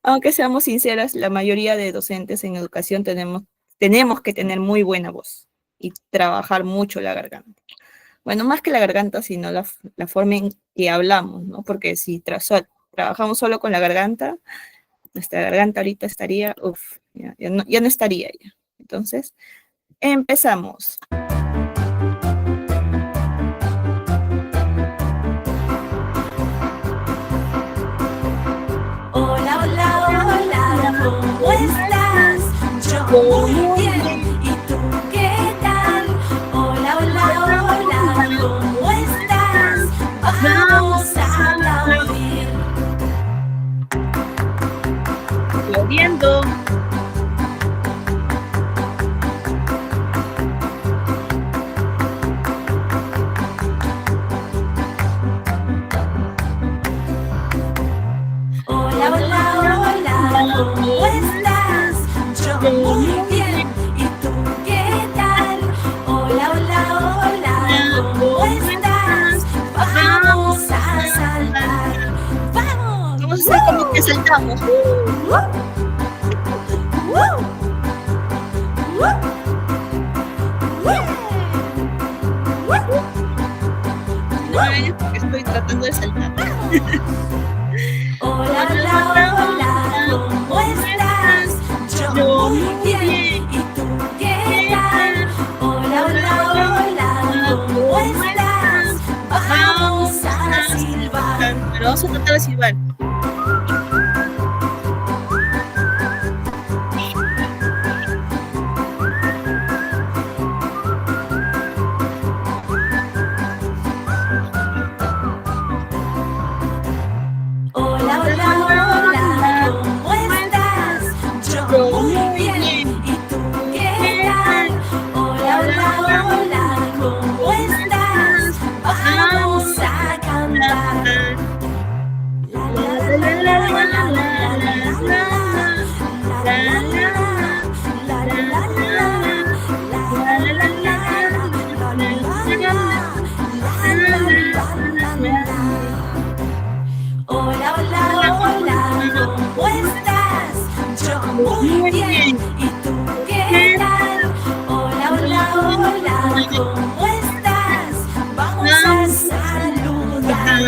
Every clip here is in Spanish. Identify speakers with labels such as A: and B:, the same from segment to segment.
A: Aunque seamos sinceras, la mayoría de docentes en educación tenemos que tener muy buena voz y trabajar mucho la garganta. Bueno, más que la garganta, sino la forma en que hablamos, ¿no? Porque si trabajamos solo con la garganta, nuestra garganta ahorita estaría, ya no estaría ya. Entonces, empezamos.
B: Hola, hola, hola, ¿cómo estás? Yo muy bien, ¿y tú qué tal? Hola, hola, hola, ¿cómo estás? Vamos a aplaudir.
A: Aplaudiendo.
B: Hola, hola, hola, ¿cómo estás? Yo muy bien, ¿y tú qué tal? Hola, hola, hola, ¿cómo estás? Vamos a saltar. ¡Vamos!
A: Vamos a hacer como que saltamos.
B: ¡Woo! ¡Woo! ¡Woo!
A: No me vayas porque estoy tratando de saltar.
B: Hola, hola, hola, ¿cómo estás? Yo muy bien, ¿y tú qué tal? Hola, hola, hola, ¿cómo estás? Vamos a silbar.
A: Pero vamos a tratar de silbar.
B: Hola, hola, hola, ¿cómo estás? Yo muy bien, ¿y tú qué tal? Hola, hola, hola, ¿cómo estás? Vamos a cantar. La la la la la la la la la la la la la la Hola, hola, hola, ¿cómo estás? Yo muy bien, ¿y tú qué tal? Hola, hola, hola, ¿cómo estás? Vamos a saludar.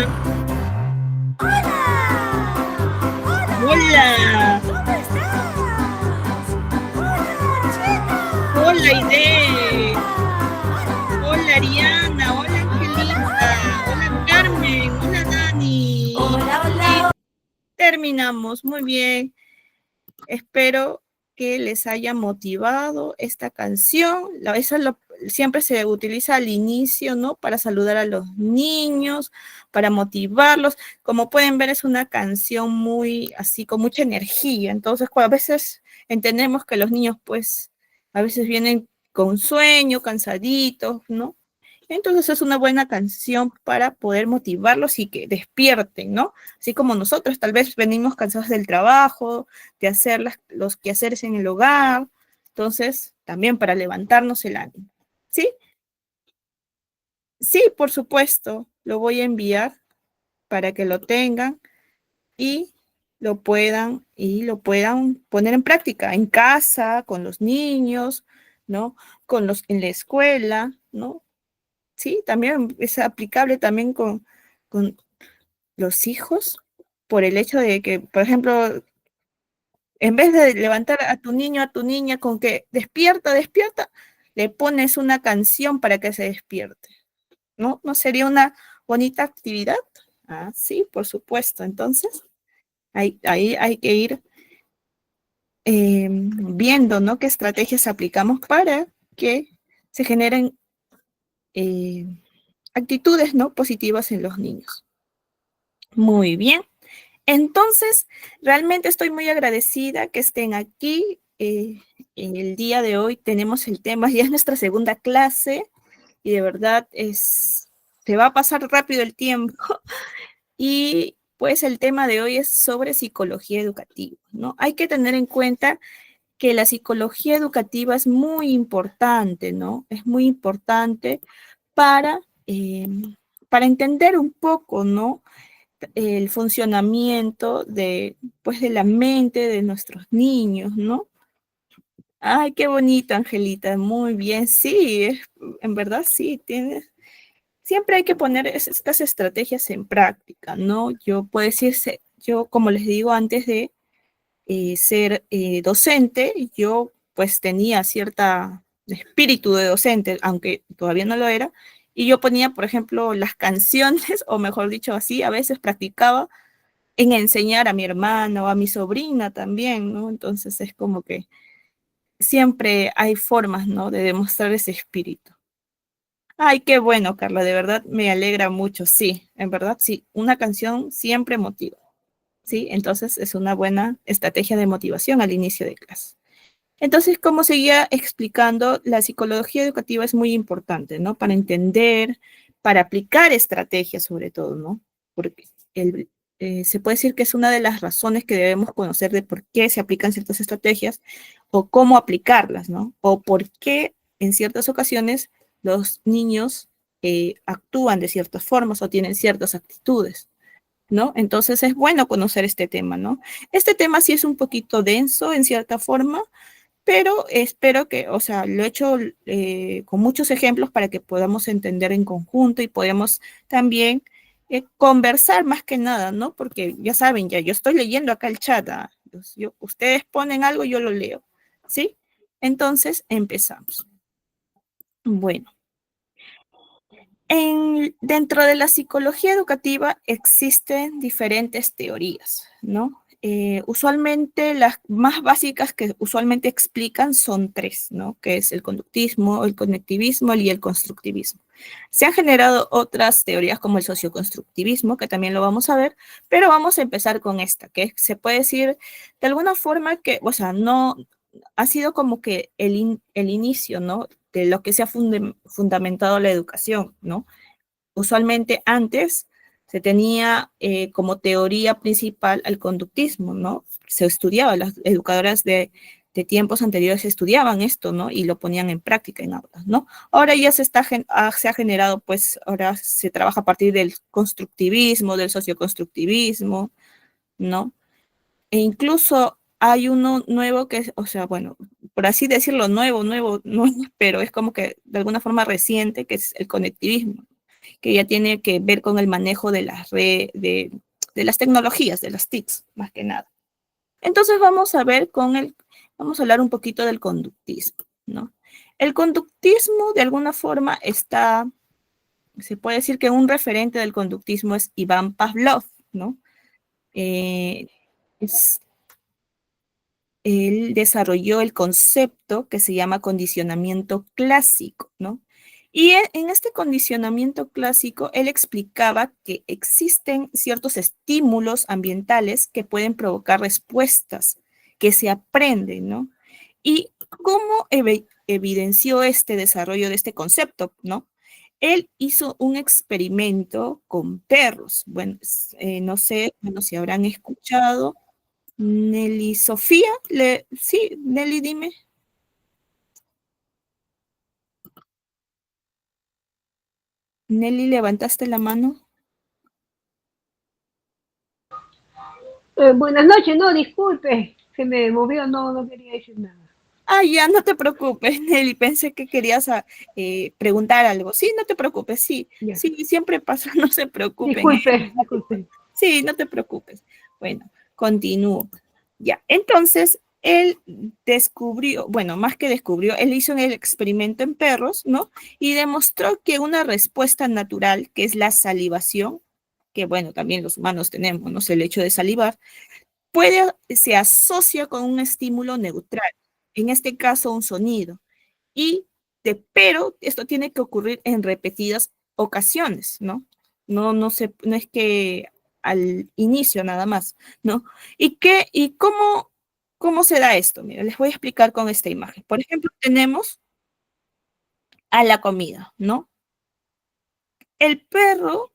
B: ¡Hola!
A: Hola.
B: ¿Cómo estás? ¡Hola, chicos!
A: Hola, Aide.
B: ¡Hola!
A: Hola, Ariana. Hola, Angelita. Hola, Carmen. Hola, Dani.
B: Hola,
A: Y
B: hola.
A: terminamos. Muy bien. Espero que les haya motivado esta canción. Siempre se utiliza al inicio, ¿no? Para saludar a los niños, para motivarlos. Como pueden ver, es una canción muy así, con mucha energía. Entonces, a veces entendemos que los niños, pues, a veces vienen con sueño, cansaditos, ¿no? Entonces es una buena canción para poder motivarlos y que despierten, ¿no? Así como nosotros tal vez venimos cansados del trabajo, de hacer los quehaceres en el hogar, entonces también para levantarnos el ánimo. ¿Sí? Sí, por supuesto, lo voy a enviar para que lo tengan y lo puedan poner en práctica en casa, con los niños, ¿no? En la escuela, ¿no? Sí, también es aplicable también con los hijos, por el hecho de que, por ejemplo, en vez de levantar a tu niño, a tu niña con que despierta, despierta, le pones una canción para que se despierte, ¿no? ¿No sería una bonita actividad? Ah, sí, por supuesto. Entonces, ahí hay que ir viendo, ¿no? Qué estrategias aplicamos para que se generen eh, actitudes, ¿no? Positivas en los niños. Muy bien. Entonces, realmente estoy muy agradecida que estén aquí. En el día de hoy tenemos el tema, ya es nuestra segunda clase y de verdad se va a pasar rápido el tiempo. Y pues el tema de hoy es sobre psicología educativa, ¿no? Hay que tener en cuenta que la psicología educativa es muy importante, ¿no? Es muy importante para, para entender un poco, ¿no? el funcionamiento de, pues, de la mente de nuestros niños, ¿no? Ay, qué bonito, Angelita, muy bien, sí, en verdad sí, tienes, siempre hay que poner estas estrategias en práctica, ¿no? Yo puedo decirse, yo como les digo antes de ser docente, yo pues tenía cierta espíritu de docente, aunque todavía no lo era, y yo ponía, por ejemplo, las canciones, o mejor dicho así, a veces practicaba en enseñar a mi hermano, a mi sobrina también, ¿no? Entonces es como que siempre hay formas, ¿no? De demostrar ese espíritu. Ay, qué bueno, Carla, de verdad me alegra mucho, sí, en verdad sí, una canción siempre motiva, ¿sí? Entonces es una buena estrategia de motivación al inicio de clase. Entonces, como seguía explicando, la psicología educativa es muy importante, ¿no? Para entender, para aplicar estrategias sobre todo, ¿no? Porque se puede decir que es una de las razones que debemos conocer de por qué se aplican ciertas estrategias o cómo aplicarlas, ¿no? O por qué en ciertas ocasiones los niños actúan de ciertas formas o tienen ciertas actitudes, ¿no? Entonces es bueno conocer este tema, ¿no? Este tema sí es un poquito denso en cierta forma, pero espero que, o sea, lo he hecho con muchos ejemplos para que podamos entender en conjunto y podamos también conversar más que nada, ¿no? Porque ya saben, ya yo estoy leyendo acá el chat, ustedes ponen algo, yo lo leo, ¿sí? Entonces, empezamos. Bueno, dentro de la psicología educativa existen diferentes teorías, ¿no? Usualmente las más básicas que usualmente explican son tres, ¿no? Que es el conductismo, el conectivismo y el constructivismo. Se han generado otras teorías como el socioconstructivismo, que también lo vamos a ver, pero vamos a empezar con esta, que se puede decir de alguna forma que, o sea, no ha sido como que el inicio, ¿no? De lo que se ha fundamentado la educación, ¿no? Usualmente antes se tenía como teoría principal el conductismo, ¿no? Se estudiaba, las educadoras de tiempos anteriores estudiaban esto, ¿no? Y lo ponían en práctica en aulas, ¿no? Ahora ya se ha generado, pues ahora se trabaja a partir del constructivismo, del socioconstructivismo, ¿no? E incluso hay uno nuevo que es, o sea, bueno, por así decirlo, nuevo, pero es como que de alguna forma reciente, que es el conectivismo, que ya tiene que ver con el manejo de las de las tecnologías, de las TICs, más que nada. Entonces vamos a hablar un poquito del conductismo, ¿no? El conductismo, de alguna forma, se puede decir que un referente del conductismo es Iván Pavlov, ¿no? Eh, es, Él desarrolló el concepto que se llama condicionamiento clásico, ¿no? Y en este condicionamiento clásico, él explicaba que existen ciertos estímulos ambientales que pueden provocar respuestas que se aprenden, ¿no? Y cómo evidenció este desarrollo de este concepto, ¿no? Él hizo un experimento con perros. Bueno, no sé, bueno, si habrán escuchado Nelly Sofía, sí, Nelly, dime. Nelly, levantaste la mano.
C: Buenas noches, no, disculpe, se me movió, no, no quería decir nada.
A: Ah, ya, no te preocupes, Nelly, pensé que querías preguntar algo. Sí, no te preocupes, sí,
C: Ya.
A: sí, siempre pasa, no se preocupen.
C: Disculpe, disculpe.
A: Sí, no te preocupes. Bueno, continúo. Ya, entonces, él descubrió, bueno, más que descubrió, él hizo el experimento en perros, ¿no? Y demostró que una respuesta natural, que es la salivación, que bueno, también los humanos tenemos, ¿no? El hecho de salivar, se asocia con un estímulo neutral, en este caso un sonido, pero esto tiene que ocurrir en repetidas ocasiones, ¿no? No es que al inicio nada más, ¿no? ¿Cómo se da esto? Mira, les voy a explicar con esta imagen. Por ejemplo, tenemos a la comida, ¿no? El perro,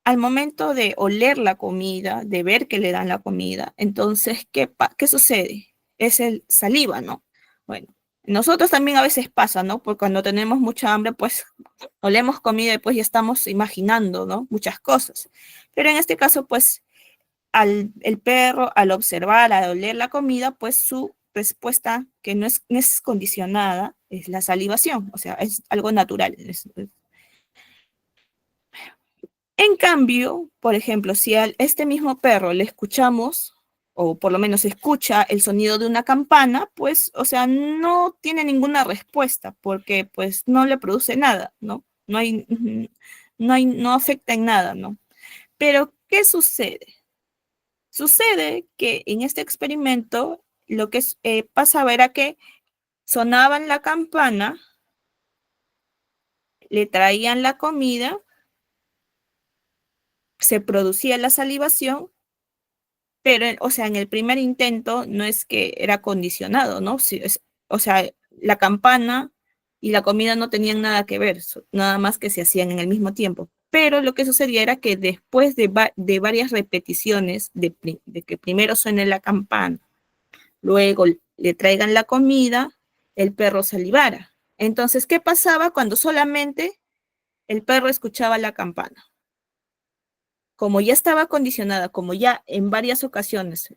A: al momento de oler la comida, de ver que le dan la comida, entonces, ¿qué sucede? Es el saliva, ¿no? Bueno, Nosotros también a veces pasa, ¿no? Porque cuando tenemos mucha hambre, pues olemos comida y pues ya estamos imaginando, ¿no? Muchas cosas. Pero en este caso, pues el perro, al observar, al oler la comida, pues su respuesta, que no es condicionada, es la salivación, o sea, es algo natural. En cambio, por ejemplo, si a este mismo perro le escuchamos, o por lo menos escucha el sonido de una campana, pues, o sea, no tiene ninguna respuesta, porque pues no le produce nada, ¿no? No afecta en nada, ¿no? Pero, ¿qué sucede? Sucede que en este experimento lo que pasaba era que sonaban la campana, le traían la comida, se producía la salivación, pero, o sea, en el primer intento no es que era condicionado, ¿no? O sea, la campana y la comida no tenían nada que ver, nada más que se hacían en el mismo tiempo. Pero lo que sucedía era que después de varias repeticiones, de que primero suene la campana, luego le traigan la comida, el perro salivara. Entonces, ¿qué pasaba cuando solamente el perro escuchaba la campana? Como ya estaba condicionada, como ya en varias ocasiones,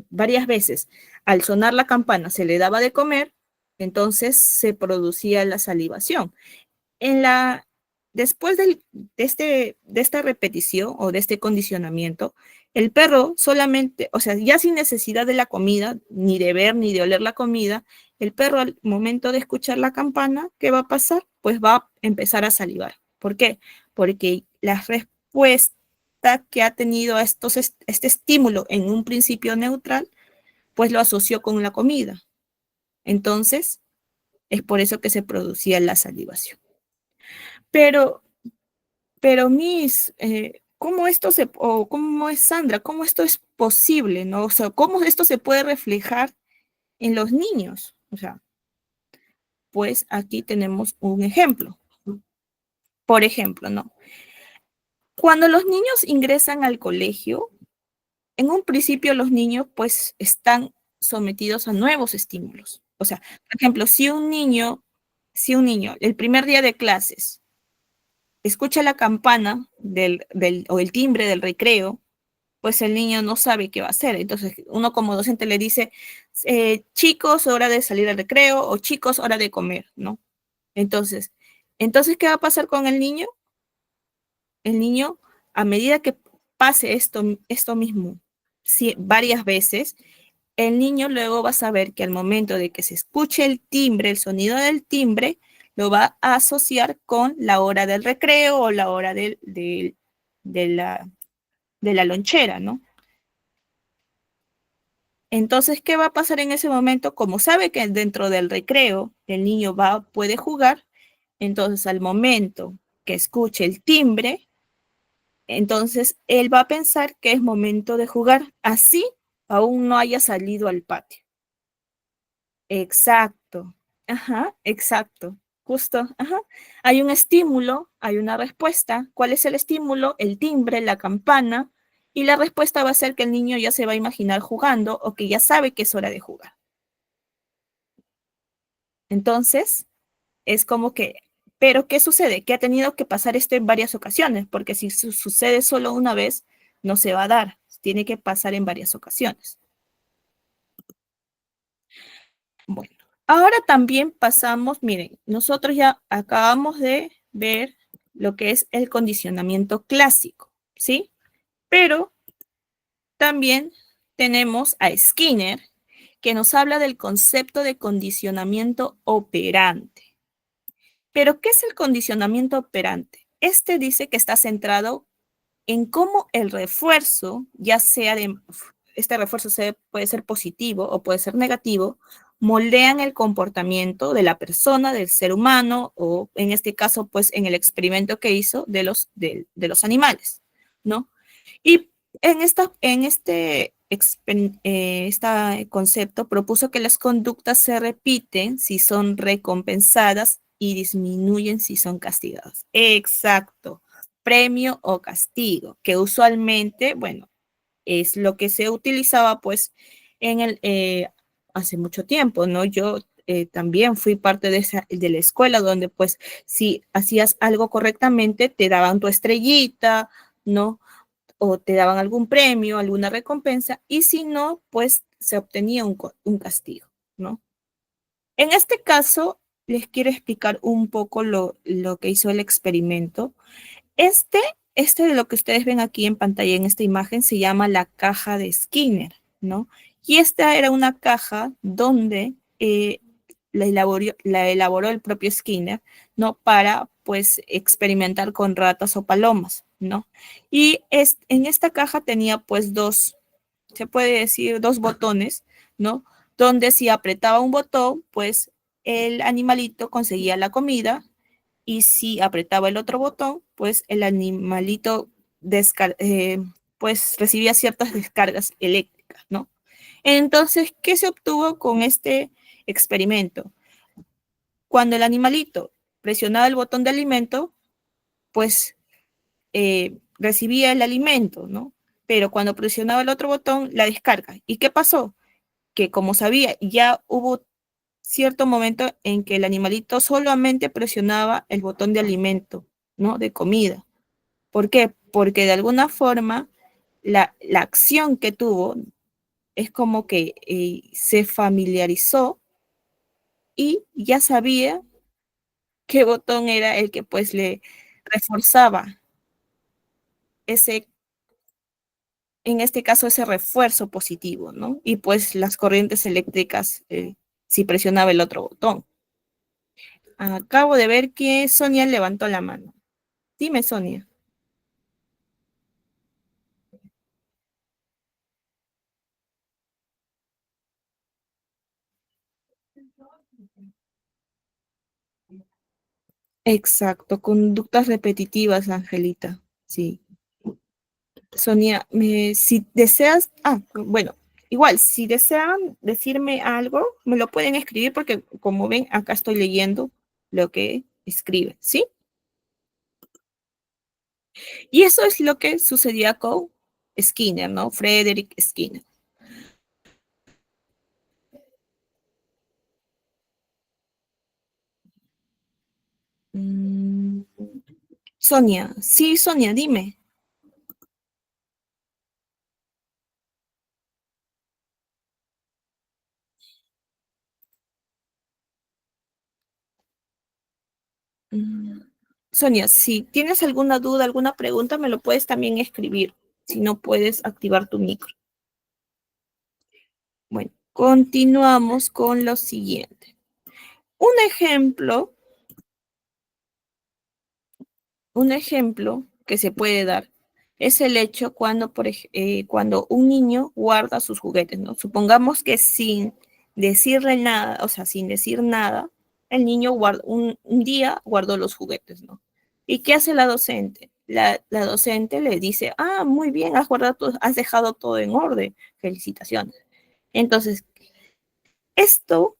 A: varias veces, al sonar la campana se le daba de comer, entonces se producía la salivación. En la, después de esta repetición o de este condicionamiento, el perro solamente, o sea, ya sin necesidad de la comida, ni de ver ni de oler la comida, el perro al momento de escuchar la campana, ¿qué va a pasar? Pues va a empezar a salivar. ¿Por qué? Porque la respuesta que ha tenido a este estímulo en un principio neutral, pues lo asoció con la comida. Entonces, es por eso que se producía la salivación. Pero, Miss, ¿cómo esto o cómo es Sandra, cómo esto es posible, ¿no? O sea, ¿cómo esto se puede reflejar en los niños? O sea, pues aquí tenemos un ejemplo. Por ejemplo, ¿no? Cuando los niños ingresan al colegio, en un principio los niños pues están sometidos a nuevos estímulos. O sea, por ejemplo, si un niño el primer día de clases escucha la campana o el timbre del recreo, pues el niño no sabe qué va a hacer. Entonces, uno como docente le dice, chicos, hora de salir al recreo, o chicos, hora de comer, ¿no? Entonces, ¿qué va a pasar con el niño? El niño, a medida que pase esto mismo varias veces, el niño luego va a saber que al momento de que se escuche el timbre, el sonido del timbre, lo va a asociar con la hora del recreo o la hora de la lonchera, ¿no? Entonces, ¿qué va a pasar en ese momento? Como sabe que dentro del recreo el niño puede jugar, entonces al momento que escuche el timbre, entonces él va a pensar que es momento de jugar, así aún no haya salido al patio. Exacto, ajá, exacto, justo, ajá. Hay un estímulo, hay una respuesta. ¿Cuál es el estímulo? El timbre, la campana, y la respuesta va a ser que el niño ya se va a imaginar jugando o que ya sabe que es hora de jugar. Entonces, es como que, pero ¿qué sucede? Que ha tenido que pasar esto en varias ocasiones, porque si sucede solo una vez, no se va a dar, tiene que pasar en varias ocasiones. Bueno, ahora también pasamos, miren, nosotros ya acabamos de ver lo que es el condicionamiento clásico, ¿sí? Pero también tenemos a Skinner, que nos habla del concepto de condicionamiento operante. Pero, ¿qué es el condicionamiento operante? Este dice que está centrado en cómo el refuerzo, ya sea este refuerzo puede ser positivo o puede ser negativo, moldean el comportamiento de la persona, del ser humano, o en este caso, pues en el experimento que hizo de los animales, ¿no? Y este concepto propuso que las conductas se repiten si son recompensadas y disminuyen si son castigadas. Exacto. Premio o castigo, que usualmente, bueno, es lo que se utilizaba pues hace mucho tiempo, ¿no? Yo también fui parte de la escuela donde pues si hacías algo correctamente te daban tu estrellita, ¿no? O te daban algún premio, alguna recompensa, y si no, pues se obtenía un castigo, ¿no? En este caso, les quiero explicar un poco lo que hizo el experimento. Este, este de lo que ustedes ven aquí en pantalla, en esta imagen, se llama la caja de Skinner, ¿no? Y esta era una caja donde la elaboró el propio Skinner, ¿no? Para, pues, experimentar con ratas o palomas, ¿no? Y en esta caja tenía, pues, se puede decir, dos botones, ¿no? Donde si apretaba un botón, pues, el animalito conseguía la comida, y si apretaba el otro botón, pues el animalito pues recibía ciertas descargas eléctricas, ¿no? Entonces, ¿qué se obtuvo con este experimento? Cuando el animalito presionaba el botón de alimento, pues recibía el alimento, ¿no? Pero cuando presionaba el otro botón, la descarga. ¿Y qué pasó? Que como sabía, ya hubo cierto momento en que el animalito solamente presionaba el botón de alimento, ¿no? De comida. ¿Por qué? Porque de alguna forma la acción que tuvo es como que se familiarizó y ya sabía qué botón era el que pues le reforzaba ese, en este caso, ese refuerzo positivo, ¿no? Y pues las corrientes eléctricas si presionaba el otro botón. Acabo de ver que Sonia levantó la mano. Dime, Sonia. Exacto, conductas repetitivas, Angelita. Sí. Sonia, si deseas, bueno, igual, si desean decirme algo, me lo pueden escribir porque como ven, acá estoy leyendo lo que escribe, ¿sí? Y eso es lo que sucedía con Skinner, ¿no? Frederick Skinner. Mm, Sonia, sí, Sonia, dime. Mm, Sonia, si tienes alguna duda, alguna pregunta, me lo puedes también escribir, si no puedes activar tu micro. Bueno, continuamos con lo siguiente. Un ejemplo, un ejemplo que se puede dar es el hecho cuando un niño guarda sus juguetes, ¿no? Supongamos que sin decirle nada, o sea, sin decir nada, el niño un día guardó los juguetes, ¿no? ¿Y qué hace la docente? La docente le dice, muy bien, has dejado todo en orden, felicitaciones. Entonces, esto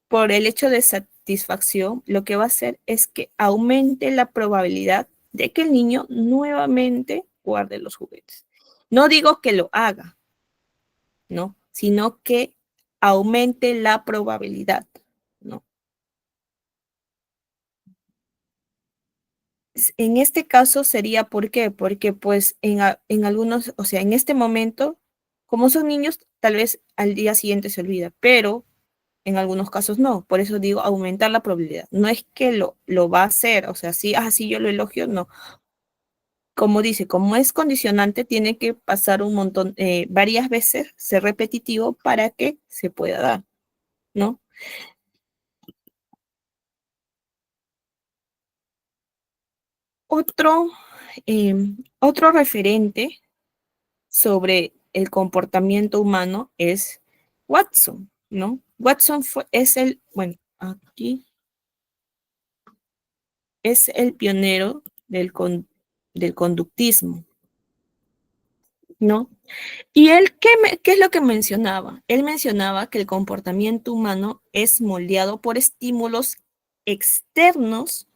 A: por el hecho de satisfacción, lo que va a hacer es que aumente la probabilidad de que el niño nuevamente guarde los juguetes. No digo que lo haga, ¿no? Sino que aumente la probabilidad, ¿no? En este caso sería, ¿por qué? Porque pues en algunos, o sea, en este momento, como son niños, tal vez al día siguiente se olvida, pero en algunos casos no, por eso digo aumentar la probabilidad. No es que lo va a hacer, o sea, sí, sí, yo lo elogio, no. Como dice, como es condicionante, tiene que pasar un montón, varias veces, ser repetitivo para que se pueda dar, ¿no? Otro, otro referente sobre el comportamiento humano es Watson, ¿no? Watson bueno, aquí es el pionero del conductismo, ¿no? ¿Y él qué es lo que mencionaba? Él mencionaba que el comportamiento humano es moldeado por estímulos externos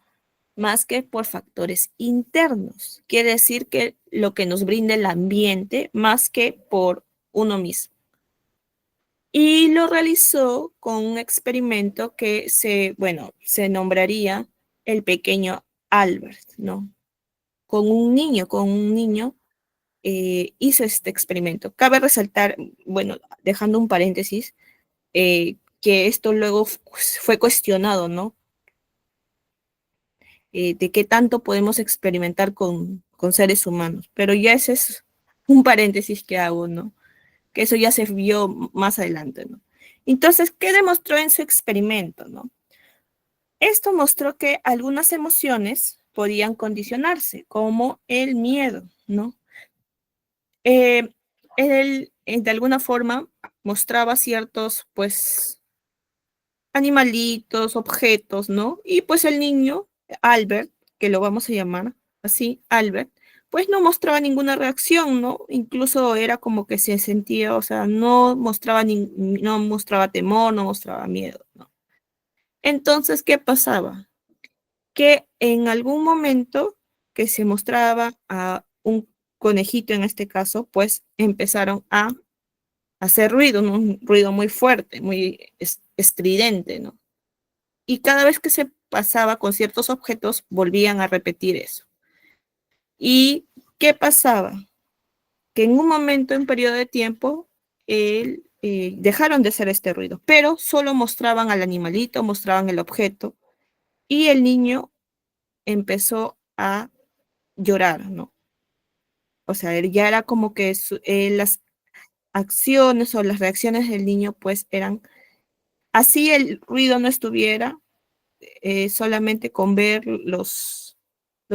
A: más que por factores internos. Quiere decir que lo que nos brinda el ambiente más que por uno mismo. Y lo realizó con un experimento que se nombraría el pequeño Albert, ¿no? Con un niño hizo este experimento. Cabe resaltar, bueno, dejando un paréntesis, que esto luego fue cuestionado, ¿no? De qué tanto podemos experimentar con seres humanos. Pero ya ese es un paréntesis que hago, ¿no? Que eso ya se vio más adelante, ¿no? Entonces, ¿qué demostró en su experimento, no? Esto mostró que algunas emociones podían condicionarse, como el miedo, ¿no? Él, de alguna forma, mostraba ciertos, pues, animalitos, objetos, ¿no? Y pues el niño, Albert, que lo vamos a llamar así, Albert, pues no mostraba ninguna reacción, ¿no? Incluso era como que se sentía, o sea, no mostraba temor, no mostraba miedo, ¿no? Entonces, ¿qué pasaba? Que en algún momento que se mostraba a un conejito en este caso, pues empezaron a hacer ruido, ¿no? Un ruido muy fuerte, muy estridente, ¿no? Y cada vez que se pasaba con ciertos objetos, volvían a repetir eso. ¿Y qué pasaba? Que en un momento, en un periodo de tiempo, dejaron de hacer este ruido, pero solo mostraban al animalito, mostraban el objeto, y el niño empezó a llorar, ¿no? O sea, él ya era como que las acciones o las reacciones del niño pues eran, así el ruido no estuviera, solamente con ver los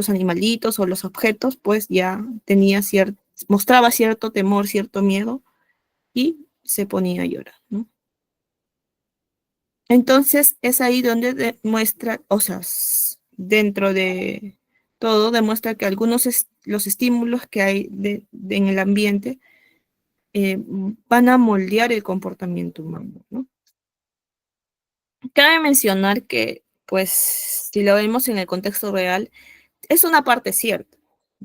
A: animalitos o los objetos, pues ya mostraba cierto temor, cierto miedo y se ponía a llorar, ¿no? Entonces es ahí donde demuestra, o sea, dentro de todo demuestra que los estímulos que hay en el ambiente van a moldear el comportamiento humano, ¿no? Cabe mencionar que, pues, si lo vemos en el contexto real, es una parte cierta,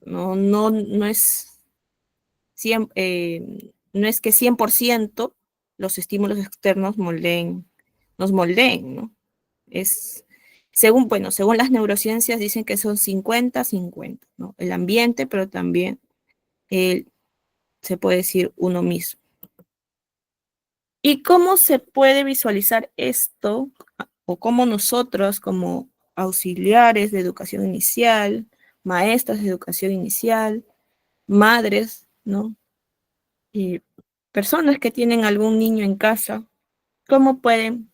A: no es, no es que 100% los estímulos externos nos moldeen, ¿no? Es, según las neurociencias dicen que son 50-50, ¿no? El ambiente, pero también se puede decir uno mismo. ¿Y cómo se puede visualizar esto? O cómo nosotros, como auxiliares de educación inicial, maestras de educación inicial, madres, ¿no? Y personas que tienen algún niño en casa, ¿cómo pueden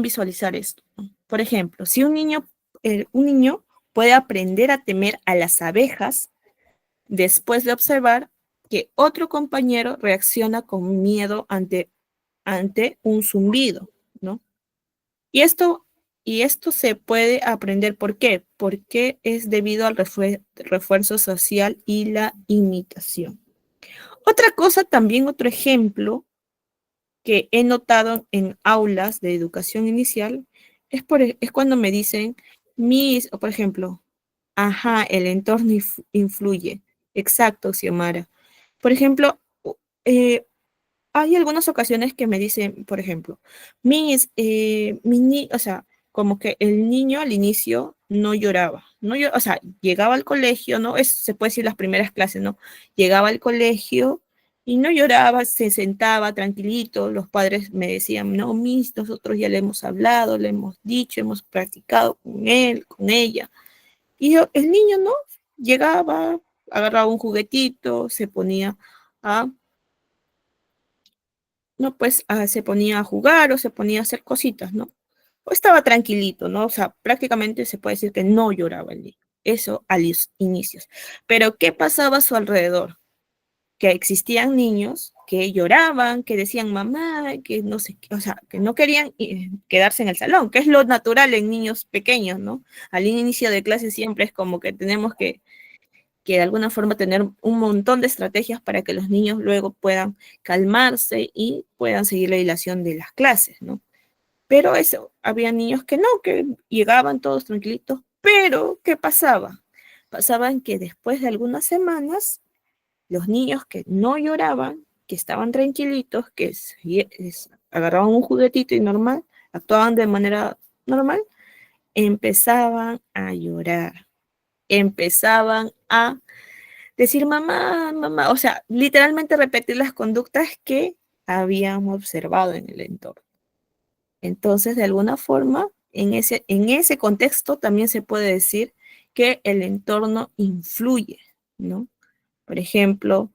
A: visualizar esto? Por ejemplo, si un niño puede aprender a temer a las abejas después de observar que otro compañero reacciona con miedo ante un zumbido, ¿no? Y esto se puede aprender, ¿por qué? Porque es debido al refuerzo social y la imitación. Otra cosa, también otro ejemplo que he notado en aulas de educación inicial es cuando me dicen, o por ejemplo, ajá, el entorno influye. Exacto, Xiomara. Por ejemplo, hay algunas ocasiones que me dicen, por ejemplo, o sea, como que el niño al inicio no lloraba, o sea, llegaba al colegio, ¿no? Se puede decir las primeras clases, ¿no? Llegaba al colegio y no lloraba, se sentaba tranquilito, los padres me decían, no, nosotros ya le hemos hablado, le hemos dicho, hemos practicado con él, con ella. Y el niño, ¿no? Llegaba, agarraba un juguetito, se ponía a no, pues se ponía a jugar o se ponía a hacer cositas, ¿no? O estaba tranquilito, ¿no? O sea, prácticamente se puede decir que no lloraba el niño. Eso a los inicios. Pero ¿qué pasaba a su alrededor? Que existían niños que lloraban, que decían mamá, que no sé, o sea, que no querían quedarse en el salón, que es lo natural en niños pequeños, ¿no? Al inicio de clase siempre es como que tenemos que de alguna forma tener un montón de estrategias para que los niños luego puedan calmarse y puedan seguir la hilación de las clases, ¿no? Pero eso, había niños que no, que llegaban todos tranquilitos, pero ¿qué pasaba? Pasaban que después de algunas semanas, los niños que no lloraban que estaban tranquilitos, que agarraban un juguetito y normal, actuaban de manera normal, empezaban a llorar, empezaban a decir mamá, mamá, o sea, literalmente repetir las conductas que habían observado en el entorno. Entonces, de alguna forma, en ese contexto también se puede decir que el entorno influye, ¿no? Por ejemplo,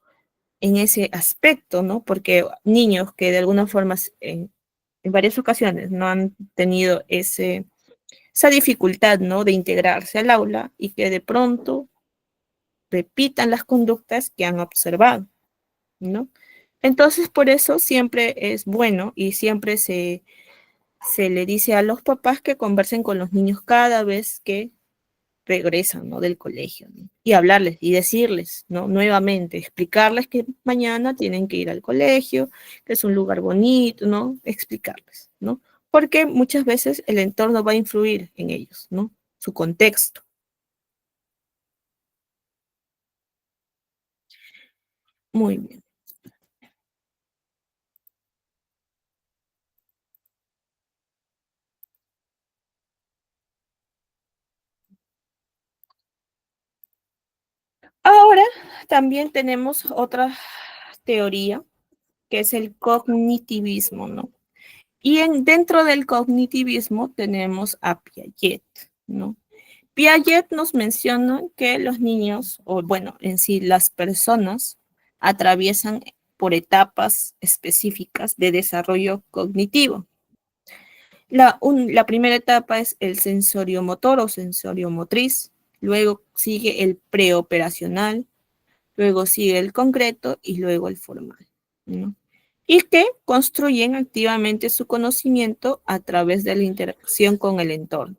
A: en ese aspecto, ¿no? Porque niños que de alguna forma en varias ocasiones no han tenido esa dificultad, ¿no? De integrarse al aula y que de pronto repitan las conductas que han observado, ¿no? Entonces, por eso siempre es bueno y siempre se le dice a los papás que conversen con los niños cada vez que regresan, ¿no? Del colegio, ¿no? Y hablarles y decirles, ¿no? Nuevamente, explicarles que mañana tienen que ir al colegio, que es un lugar bonito, ¿no? Explicarles, ¿no? Porque muchas veces el entorno va a influir en ellos, ¿no? Su contexto. Muy bien. Ahora también tenemos otra teoría que es el cognitivismo, ¿no? Y dentro del cognitivismo tenemos a Piaget, ¿no? Piaget nos menciona que los niños, o bueno, en sí las personas, atraviesan por etapas específicas de desarrollo cognitivo. La primera etapa es el sensorio motor o sensorio motriz, luego sigue el preoperacional, luego sigue el concreto y luego el formal, ¿no? Y que construyen activamente su conocimiento a través de la interacción con el entorno,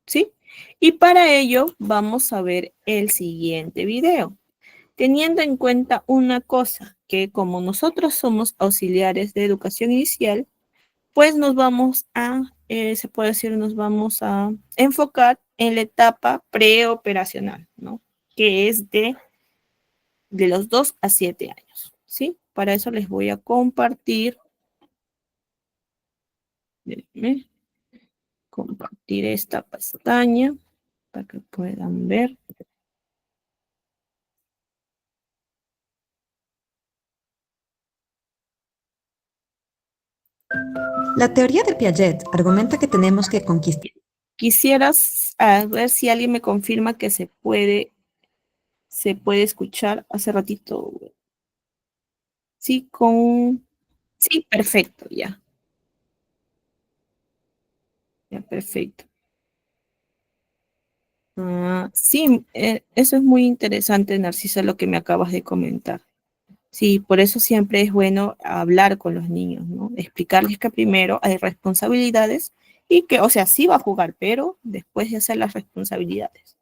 A: ¿sí? Y para ello vamos a ver el siguiente video, teniendo en cuenta una cosa, que como nosotros somos auxiliares de educación inicial, pues nos vamos a, se puede decir, nos vamos a enfocar en la etapa preoperacional, ¿no? Que es de los 2 a 7 años, ¿sí? Para eso les voy a compartir, déjenme compartir esta pestaña para que puedan ver.
D: La teoría de Piaget argumenta que tenemos que conquistar.
A: Quisieras ver si alguien me confirma que se puede escuchar hace ratito. Sí, sí, perfecto, ya. Ya, perfecto. Sí, eso es muy interesante, Narcisa, lo que me acabas de comentar. Sí, por eso siempre es bueno hablar con los niños, ¿no? Explicarles que primero hay responsabilidades y que, o sea, sí va a jugar, pero después de hacer las responsabilidades.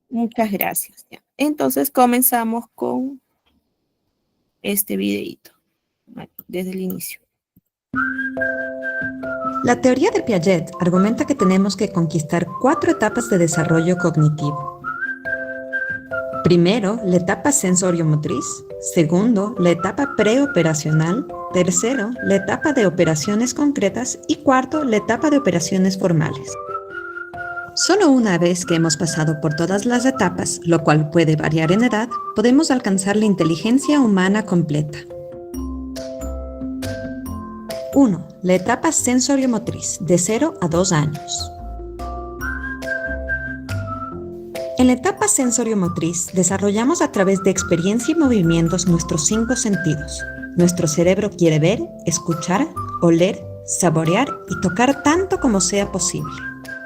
A: Muchas gracias. Ya. Entonces comenzamos con este videito, desde el inicio.
D: La teoría de Piaget argumenta que tenemos que conquistar 4 etapas de desarrollo cognitivo. Primero, la etapa sensorio-motriz. Segundo, la etapa preoperacional. Tercero, la etapa de operaciones concretas. Y cuarto, la etapa de operaciones formales. Solo una vez que hemos pasado por todas las etapas, lo cual puede variar en edad, podemos alcanzar la inteligencia humana completa. 1. La etapa sensorio-motriz, de 0 a 2 años. En la etapa sensorio-motriz desarrollamos a través de experiencia y movimientos nuestros 5 sentidos. Nuestro cerebro quiere ver, escuchar, oler, saborear y tocar tanto como sea posible.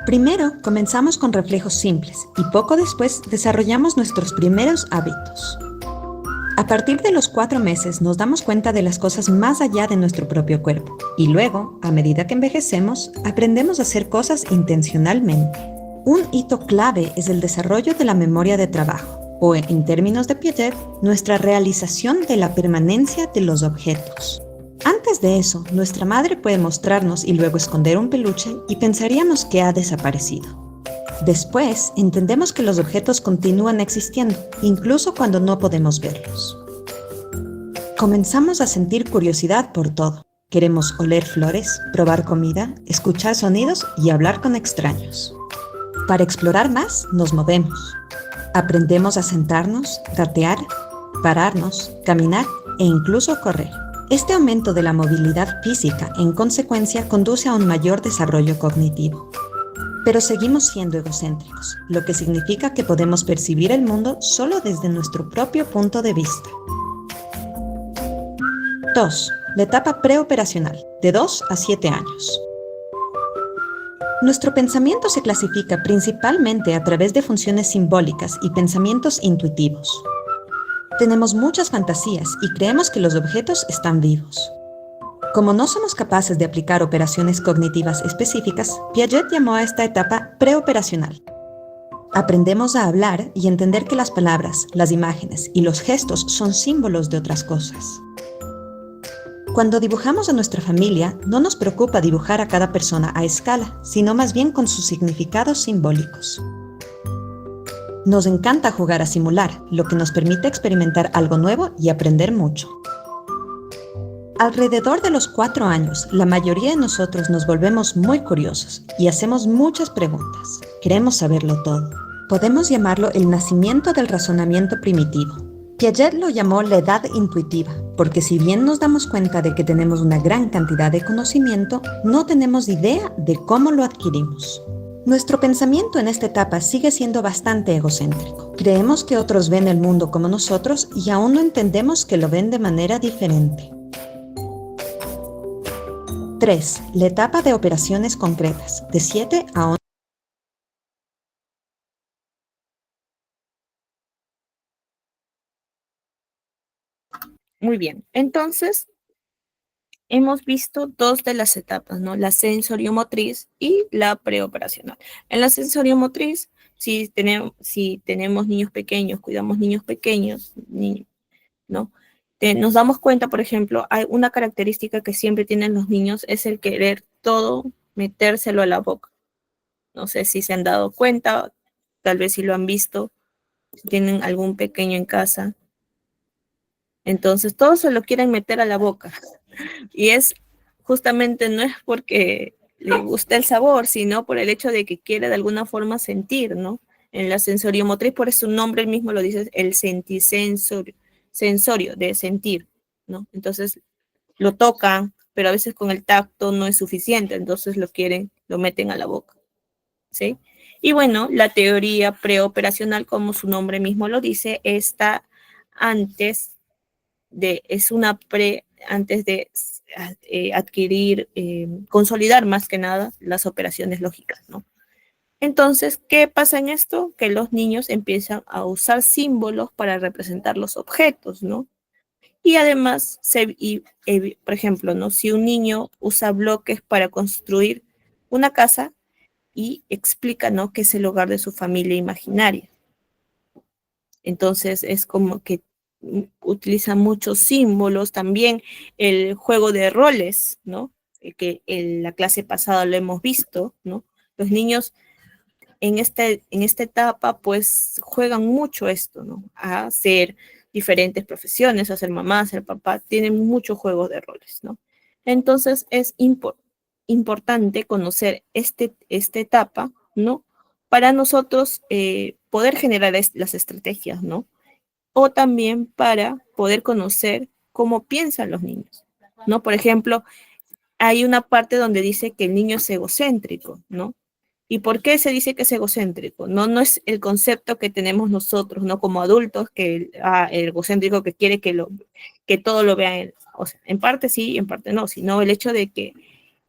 D: Primero, comenzamos con reflejos simples y poco después desarrollamos nuestros primeros hábitos. A partir de los 4 meses nos damos cuenta de las cosas más allá de nuestro propio cuerpo y luego, a medida que envejecemos, aprendemos a hacer cosas intencionalmente. Un hito clave es el desarrollo de la memoria de trabajo, o en términos de Piaget, nuestra realización de la permanencia de los objetos. Antes de eso, nuestra madre puede mostrarnos y luego esconder un peluche y pensaríamos que ha desaparecido. Después, entendemos que los objetos continúan existiendo, incluso cuando no podemos verlos. Comenzamos a sentir curiosidad por todo. Queremos oler flores, probar comida, escuchar sonidos y hablar con extraños. Para explorar más, nos movemos. Aprendemos a sentarnos, gatear, pararnos, caminar e incluso correr. Este aumento de la movilidad física, en consecuencia, conduce a un mayor desarrollo cognitivo. Pero seguimos siendo egocéntricos, lo que significa que podemos percibir el mundo solo desde nuestro propio punto de vista. 2. La etapa preoperacional, de 2 a 7 años. Nuestro pensamiento se clasifica principalmente a través de funciones simbólicas y pensamientos intuitivos. Tenemos muchas fantasías y creemos que los objetos están vivos. Como no somos capaces de aplicar operaciones cognitivas específicas, Piaget llamó a esta etapa preoperacional. Aprendemos a hablar y entender que las palabras, las imágenes y los gestos son símbolos de otras cosas. Cuando dibujamos a nuestra familia, no nos preocupa dibujar a cada persona a escala, sino más bien con sus significados simbólicos. Nos encanta jugar a simular, lo que nos permite experimentar algo nuevo y aprender mucho. Alrededor de los 4 años, la mayoría de nosotros nos volvemos muy curiosos y hacemos muchas preguntas. Queremos saberlo todo. Podemos llamarlo el nacimiento del razonamiento primitivo. Piaget lo llamó la edad intuitiva, porque si bien nos damos cuenta de que tenemos una gran cantidad de conocimiento, no tenemos idea de cómo lo adquirimos. Nuestro pensamiento en esta etapa sigue siendo bastante egocéntrico. Creemos que otros ven el mundo como nosotros y aún no entendemos que lo ven de manera diferente. 3. La etapa de operaciones concretas, de 7 a 11.
A: Muy bien, entonces hemos visto dos de las etapas, ¿no? La sensoriomotriz y la preoperacional. En la sensoriomotriz, si tenemos niños pequeños, cuidamos niños pequeños, ¿no? Nos damos cuenta, por ejemplo, hay una característica que siempre tienen los niños, es el querer todo metérselo a la boca. No sé si se han dado cuenta, tal vez si lo han visto, si tienen algún pequeño en casa. Entonces, todos se lo quieren meter a la boca. Y es justamente no es porque le gusta el sabor, sino por el hecho de que quiere de alguna forma sentir, ¿no? En la sensoriomotriz, por eso su nombre mismo lo dice, el sensorio, de sentir, ¿no? Entonces, lo tocan, pero a veces con el tacto no es suficiente, entonces lo meten a la boca, ¿sí? Y bueno, la teoría preoperacional, como su nombre mismo lo dice, está antes de adquirir, consolidar más que nada las operaciones lógicas, ¿no? Entonces, ¿qué pasa en esto? Que los niños empiezan a usar símbolos para representar los objetos, ¿no? Y además, por ejemplo, ¿no? Si un niño usa bloques para construir una casa y explica, ¿no? Que es el hogar de su familia imaginaria. Entonces, es como que utiliza muchos símbolos, también el juego de roles, ¿no? Que en la clase pasada lo hemos visto, ¿no? Los niños en esta etapa, pues, juegan mucho esto, ¿no? A hacer diferentes profesiones, a ser mamá, a ser papá, tienen muchos juegos de roles, ¿no? Entonces, es importante conocer esta etapa, ¿no? Para nosotros poder generar las estrategias, ¿no? O también para poder conocer cómo piensan los niños, ¿no? Por ejemplo, hay una parte donde dice que el niño es egocéntrico, ¿no? ¿Y por qué se dice que es egocéntrico? No es el concepto que tenemos nosotros, ¿no? Como adultos, que el egocéntrico que quiere que todo lo vea él. O sea, en parte sí, en parte no, sino el hecho de que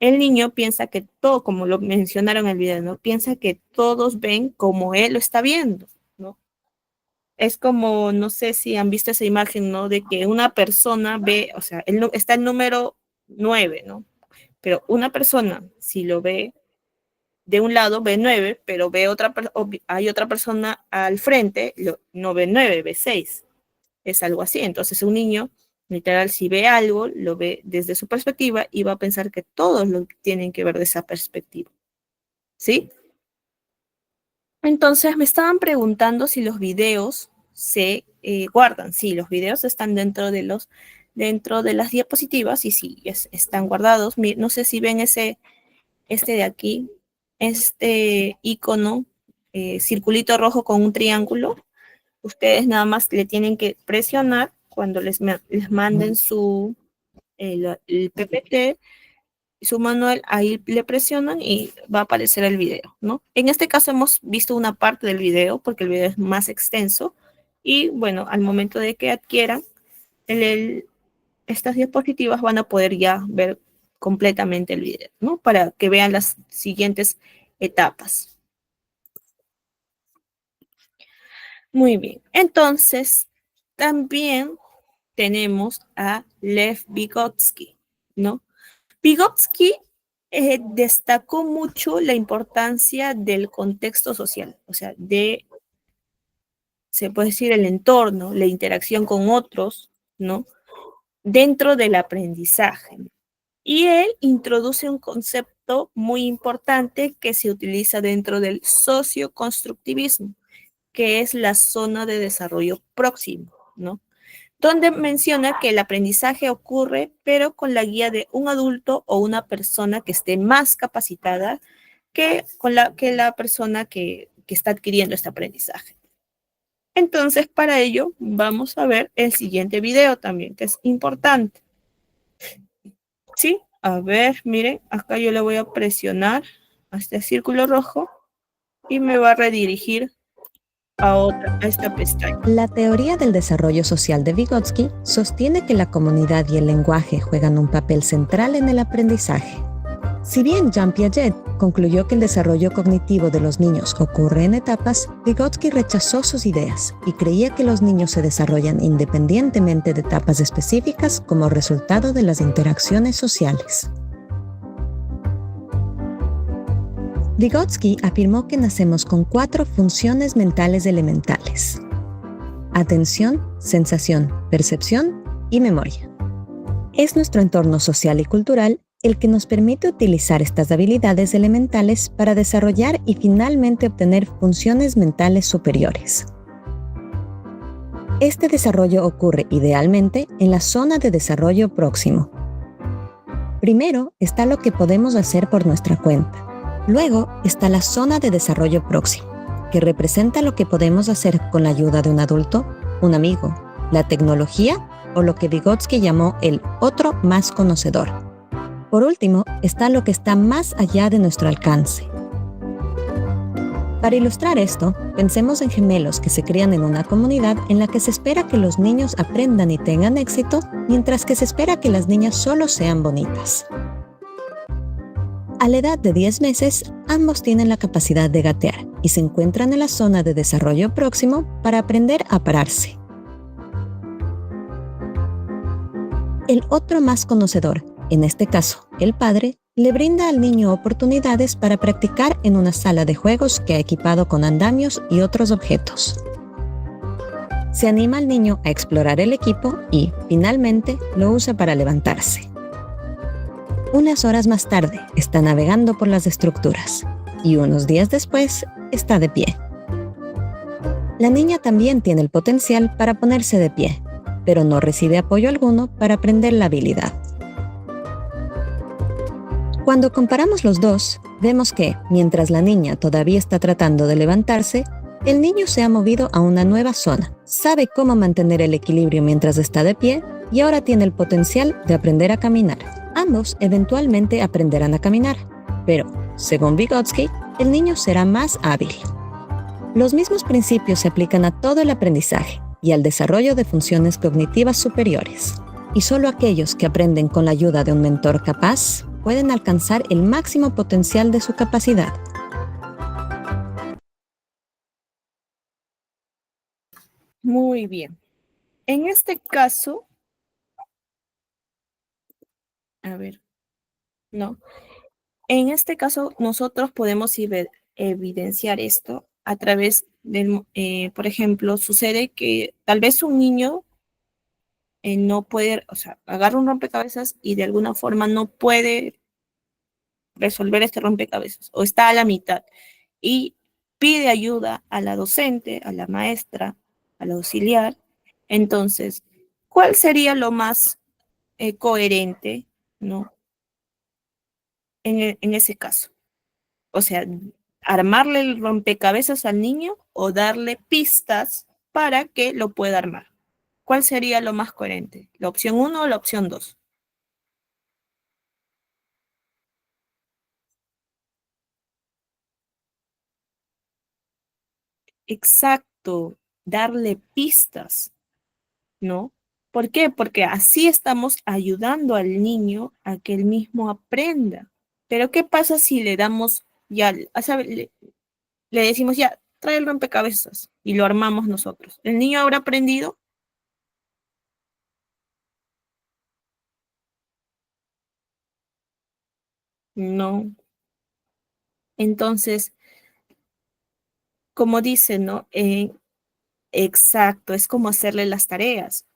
A: el niño piensa que todo, como lo mencionaron en el video, ¿no? Piensa que todos ven como él lo está viendo, ¿no? Es como, no sé si han visto esa imagen, ¿no? De que una persona ve, o sea, está el número 9, ¿no? Pero una persona, si lo ve de un lado, ve 9, pero hay otra persona al frente, no ve 9, ve 6. Es algo así. Entonces, un niño, literal, si ve algo, lo ve desde su perspectiva y va a pensar que todos lo tienen que ver de esa perspectiva. ¿Sí? Entonces me estaban preguntando si los videos se guardan. Sí, los videos están dentro de dentro de las diapositivas, y si están guardados, no sé si ven este de aquí, este icono, circulito rojo con un triángulo. Ustedes nada más le tienen que presionar cuando les manden el PPT, su manual, ahí le presionan y va a aparecer el video, ¿no? En este caso hemos visto una parte del video porque el video es más extenso y bueno, al momento de que adquieran estas diapositivas van a poder ya ver completamente el video, ¿no? Para que vean las siguientes etapas. Muy bien, entonces también tenemos a Lev Vygotsky, ¿no? Vygotsky destacó mucho la importancia del contexto social, o sea, se puede decir, el entorno, la interacción con otros, ¿no? Dentro del aprendizaje. Y él introduce un concepto muy importante que se utiliza dentro del socioconstructivismo, que es la zona de desarrollo próximo, ¿no? Donde menciona que el aprendizaje ocurre, pero con la guía de un adulto o una persona que esté más capacitada que la persona que está adquiriendo este aprendizaje. Entonces, para ello, vamos a ver el siguiente video también, que es importante. ¿Sí? A ver, miren, acá yo le voy a presionar a este círculo rojo y me va a redirigir a esta pestaña.
D: La teoría del desarrollo social de Vygotsky sostiene que la comunidad y el lenguaje juegan un papel central en el aprendizaje. Si bien Jean Piaget concluyó que el desarrollo cognitivo de los niños ocurre en etapas, Vygotsky rechazó sus ideas y creía que los niños se desarrollan independientemente de etapas específicas como resultado de las interacciones sociales. Vygotsky afirmó que nacemos con 4 funciones mentales elementales: atención, sensación, percepción y memoria. Es nuestro entorno social y cultural el que nos permite utilizar estas habilidades elementales para desarrollar y finalmente obtener funciones mentales superiores. Este desarrollo ocurre idealmente en la zona de desarrollo próximo. Primero está lo que podemos hacer por nuestra cuenta. Luego está la zona de desarrollo próximo, que representa lo que podemos hacer con la ayuda de un adulto, un amigo, la tecnología o lo que Vygotsky llamó el otro más conocedor. Por último, está lo que está más allá de nuestro alcance. Para ilustrar esto, pensemos en gemelos que se crían en una comunidad en la que se espera que los niños aprendan y tengan éxito, mientras que se espera que las niñas solo sean bonitas. A la edad de 10 meses, ambos tienen la capacidad de gatear y se encuentran en la zona de desarrollo próximo para aprender a pararse. El otro más conocedor, en este caso, el padre, le brinda al niño oportunidades para practicar en una sala de juegos que ha equipado con andamios y otros objetos. Se anima al niño a explorar el equipo y, finalmente, lo usa para levantarse. Unas horas más tarde, está navegando por las estructuras y unos días después, está de pie. La niña también tiene el potencial para ponerse de pie, pero no recibe apoyo alguno para aprender la habilidad. Cuando comparamos los dos, vemos que, mientras la niña todavía está tratando de levantarse, el niño se ha movido a una nueva zona, sabe cómo mantener el equilibrio mientras está de pie y ahora tiene el potencial de aprender a caminar. Ambos eventualmente aprenderán a caminar, pero, según Vygotsky, el niño será más hábil. Los mismos principios se aplican a todo el aprendizaje y al desarrollo de funciones cognitivas superiores. Y solo aquellos que aprenden con la ayuda de un mentor capaz pueden alcanzar el máximo potencial de su capacidad.
A: Muy bien. En este caso, en este caso nosotros podemos evidenciar esto a través del, por ejemplo, sucede que tal vez un niño no puede, o sea, agarra un rompecabezas y de alguna forma no puede resolver este rompecabezas o está a la mitad y pide ayuda a la docente, a la maestra, al auxiliar. Entonces, ¿cuál sería lo más coherente, ¿no? En ese caso. O sea, armarle el rompecabezas al niño o darle pistas para que lo pueda armar. ¿Cuál sería lo más coherente? ¿La opción uno o la opción 2? Exacto, darle pistas, ¿no? ¿Por qué? Porque así estamos ayudando al niño a que él mismo aprenda. Pero ¿qué pasa si le damos, ya, le decimos, ya, trae el rompecabezas y lo armamos nosotros? ¿El niño habrá aprendido? No. Entonces, como dice, ¿no? Exacto, es como hacerle las tareas.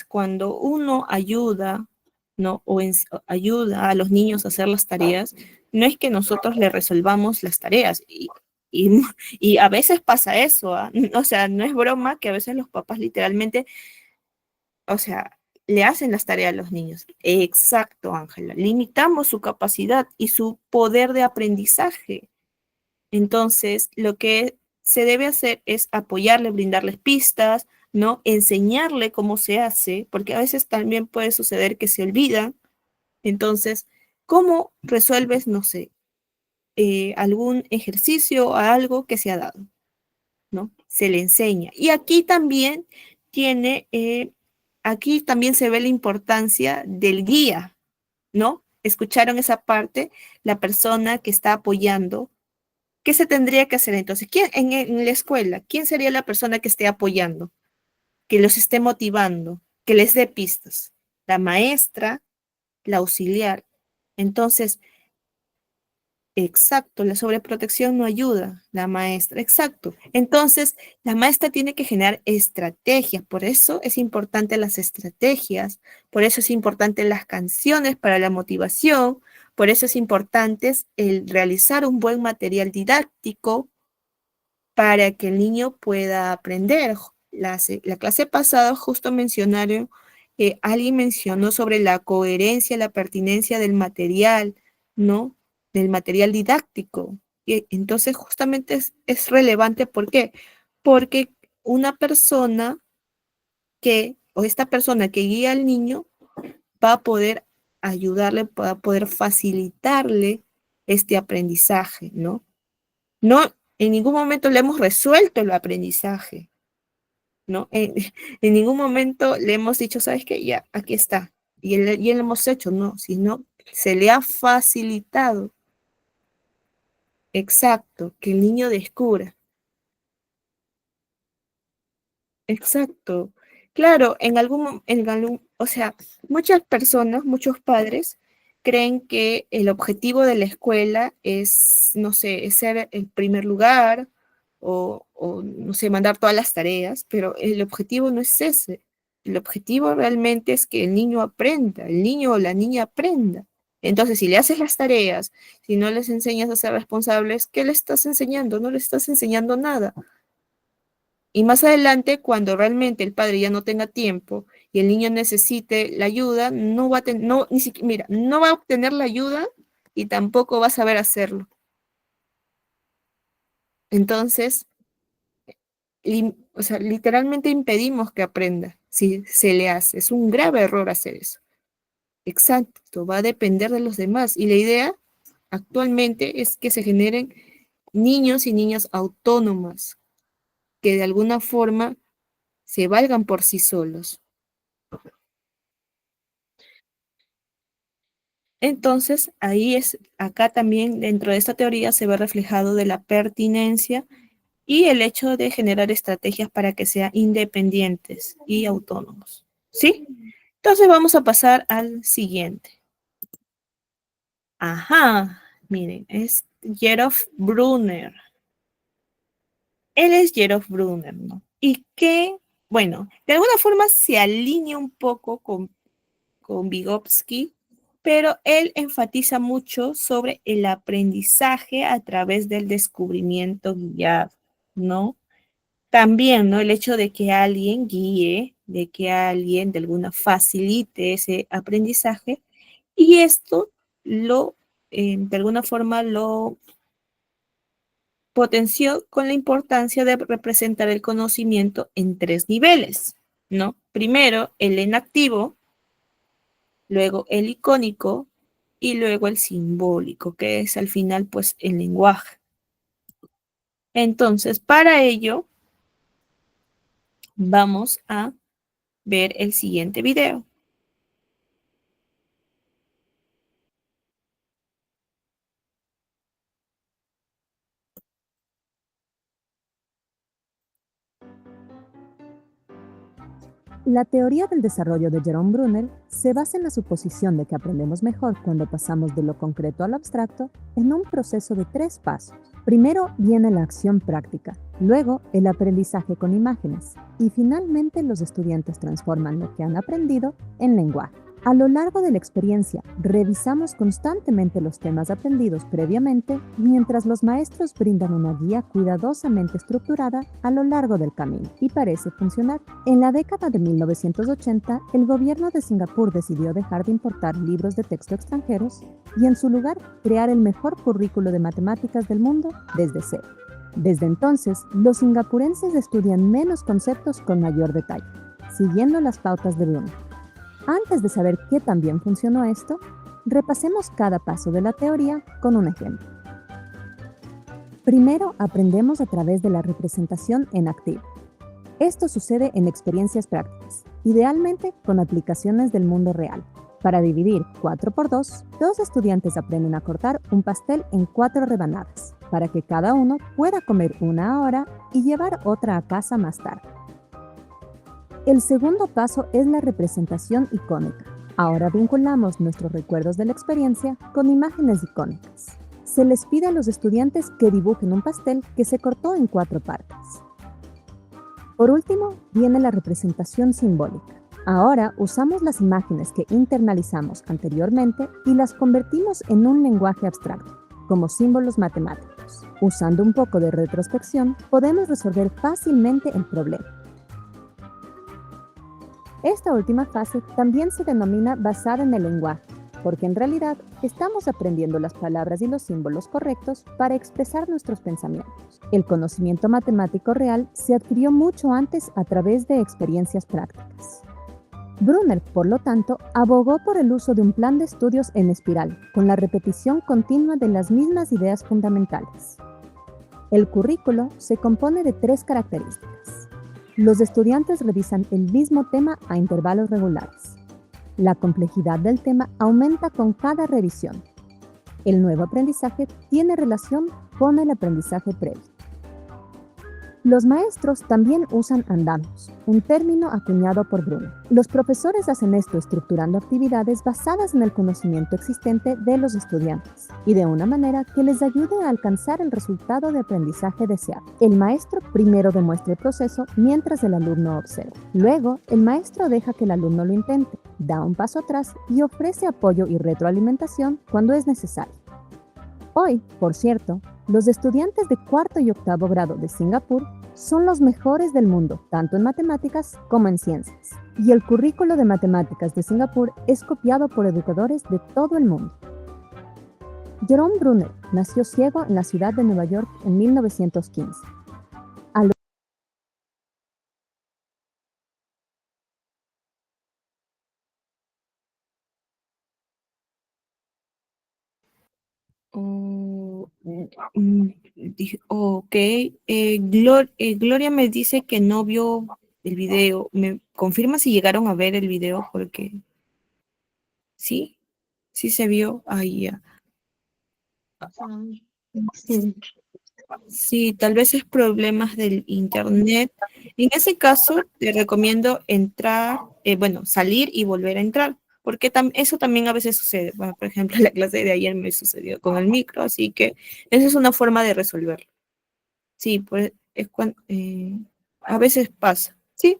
A: Cuando uno ayuda, ¿no? O ayuda a los niños a hacer las tareas, no es que nosotros le resolvamos las tareas. Y, y a veces pasa eso, ¿ah? O sea, no es broma que a veces los papás literalmente, o sea, le hacen las tareas a los niños. Exacto, Ángela. Limitamos su capacidad y su poder de aprendizaje. Entonces, lo que se debe hacer es apoyarle, brindarles pistas, ¿no? Enseñarle cómo se hace, porque a veces también puede suceder que se olvida. Entonces, ¿cómo resuelves, no sé, algún ejercicio o algo que se ha dado, ¿no? Se le enseña. Y tiene, eh, aquí también se ve la importancia del guía, ¿no? ¿Escucharon esa parte? La persona que está apoyando. ¿Qué se tendría que hacer entonces? ¿Quién en la escuela? ¿Quién sería la persona que esté apoyando, que los esté motivando, que les dé pistas? La maestra, la auxiliar. Entonces, exacto, la sobreprotección no ayuda, la maestra, exacto. Entonces, la maestra tiene que generar estrategias, por eso es importante las estrategias, por eso es importante las canciones para la motivación, por eso es importante el realizar un buen material didáctico, para que el niño pueda aprender. La clase pasada justo mencionaron, alguien mencionó sobre la coherencia, la pertinencia del material, ¿no? Del material didáctico. Y entonces justamente es relevante, ¿por qué? Porque una persona o esta persona que guía al niño va a poder ayudarle, va a poder facilitarle este aprendizaje, ¿no? No, en ningún momento le hemos resuelto el aprendizaje, ¿no? En ningún momento le hemos dicho, ¿sabes qué? Ya, aquí está. Y lo hemos hecho, no, sino se le ha facilitado, exacto, que el niño descubra. Exacto. Claro, o sea, muchas personas, muchos padres creen que el objetivo de la escuela es, no sé, es ser el primer lugar no sé, mandar todas las tareas, pero el objetivo no es ese. El objetivo realmente es que el niño aprenda, el niño o la niña aprenda. Entonces, si le haces las tareas, si no les enseñas a ser responsables, ¿qué le estás enseñando? No le estás enseñando nada. Y más adelante, cuando realmente el padre ya no tenga tiempo y el niño necesite la ayuda, no va a no, ni siquiera, mira, no va a obtener la ayuda y tampoco va a saber hacerlo. Entonces, o sea, literalmente impedimos que aprenda si se le hace. Es un grave error hacer eso. Exacto, va a depender de los demás. Y la idea actualmente es que se generen niños y niñas autónomas que de alguna forma se valgan por sí solos. Entonces, acá también dentro de esta teoría se ve reflejado de la pertinencia y el hecho de generar estrategias para que sean independientes y autónomos. ¿Sí? Entonces vamos a pasar al siguiente. Ajá, miren, es Gerolf Brunner. Él es Gerolf Brunner, ¿no? Y que, bueno, de alguna forma se alinea un poco con Vygotsky, pero él enfatiza mucho sobre el aprendizaje a través del descubrimiento guiado, ¿no? También, ¿no? El hecho de que alguien guíe de que alguien de alguna facilite ese aprendizaje y esto de alguna forma lo potenció con la importancia de representar el conocimiento en 3 niveles, ¿no? Primero el enactivo, luego el icónico y luego el simbólico, que es al final pues el lenguaje. Entonces, para ello, vamos a ver el siguiente video.
E: La teoría del desarrollo de Jerome Bruner se basa en la suposición de que aprendemos mejor cuando pasamos de lo concreto a lo abstracto en un proceso de 3 pasos. Primero viene la acción práctica, luego el aprendizaje con imágenes y finalmente los estudiantes transforman lo que han aprendido en lenguaje. A lo largo de la experiencia, revisamos constantemente los temas aprendidos previamente mientras los maestros brindan una guía cuidadosamente estructurada a lo largo del camino y parece funcionar. En la década de 1980, el gobierno de Singapur decidió dejar de importar libros de texto extranjeros y en su lugar crear el mejor currículo de matemáticas del mundo desde cero. Desde entonces, los singapurenses estudian menos conceptos con mayor detalle, siguiendo las pautas de Bruner. Antes de saber qué tan bien funcionó esto, repasemos cada paso de la teoría con un ejemplo. Primero, aprendemos a través de la representación en activo. Esto sucede en experiencias prácticas, idealmente con aplicaciones del mundo real. Para dividir 4 por 2, 2 estudiantes aprenden a cortar un pastel en 4 rebanadas, para que cada uno pueda comer una ahora y llevar otra a casa más tarde. El segundo paso es la representación icónica. Ahora vinculamos nuestros recuerdos de la experiencia con imágenes icónicas. Se les pide a los estudiantes que dibujen un pastel que se cortó en 4 partes. Por último, viene la representación simbólica. Ahora usamos las imágenes que internalizamos anteriormente y las convertimos en un lenguaje abstracto, como símbolos matemáticos. Usando un poco de retrospección, podemos resolver fácilmente el problema. Esta última fase también se denomina basada en el lenguaje, porque en realidad estamos aprendiendo las palabras y los símbolos correctos para expresar nuestros pensamientos. El conocimiento matemático real se adquirió mucho antes a través de experiencias prácticas. Bruner, por lo tanto, abogó por el uso de un plan de estudios en espiral, con la repetición continua de las mismas ideas fundamentales. El currículo se compone de 3 características. Los estudiantes revisan el mismo tema a intervalos regulares. La complejidad del tema aumenta con cada revisión. El nuevo aprendizaje tiene relación con el aprendizaje previo. Los maestros también usan andamios, un término acuñado por Bruner. Los profesores hacen esto estructurando actividades basadas en el conocimiento existente de los estudiantes y de una manera que les ayude a alcanzar el resultado de aprendizaje deseado. El maestro primero demuestra el proceso mientras el alumno observa. Luego, el maestro deja que el alumno lo intente, da un paso atrás y ofrece apoyo y retroalimentación cuando es necesario. Hoy, por cierto, los estudiantes de 4º y 8º grado de Singapur son los mejores del mundo, tanto en matemáticas como en ciencias. Y el currículo de matemáticas de Singapur es copiado por educadores de todo el mundo. Jerome Bruner nació ciego en la ciudad de Nueva York en 1915.
A: Ok, Gloria me dice que no vio el video. ¿Me confirma si llegaron a ver el video? Porque sí, sí se vio. Ahí ya. Sí, tal vez es problemas del internet. En ese caso, te recomiendo entrar, bueno, salir y volver a entrar, porque eso también a veces sucede. Bueno, por ejemplo, la clase de ayer me sucedió con el micro, así que esa es una forma de resolverlo. Sí, pues es cuando a veces pasa, ¿sí?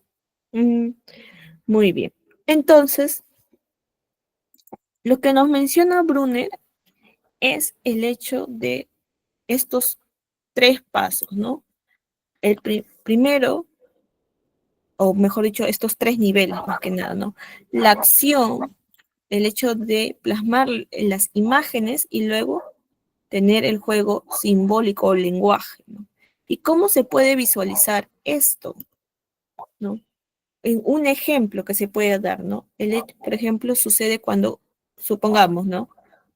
A: Muy bien. Entonces, lo que nos menciona Bruner es el hecho de estos 3 pasos, ¿no? El primero o mejor dicho, estos 3 niveles más que nada, ¿no? La acción, el hecho de plasmar las imágenes y luego tener el juego simbólico o lenguaje, ¿no? ¿Y cómo se puede visualizar esto, ¿no? En un ejemplo que se puede dar, ¿no? Por ejemplo, sucede cuando, supongamos, ¿no?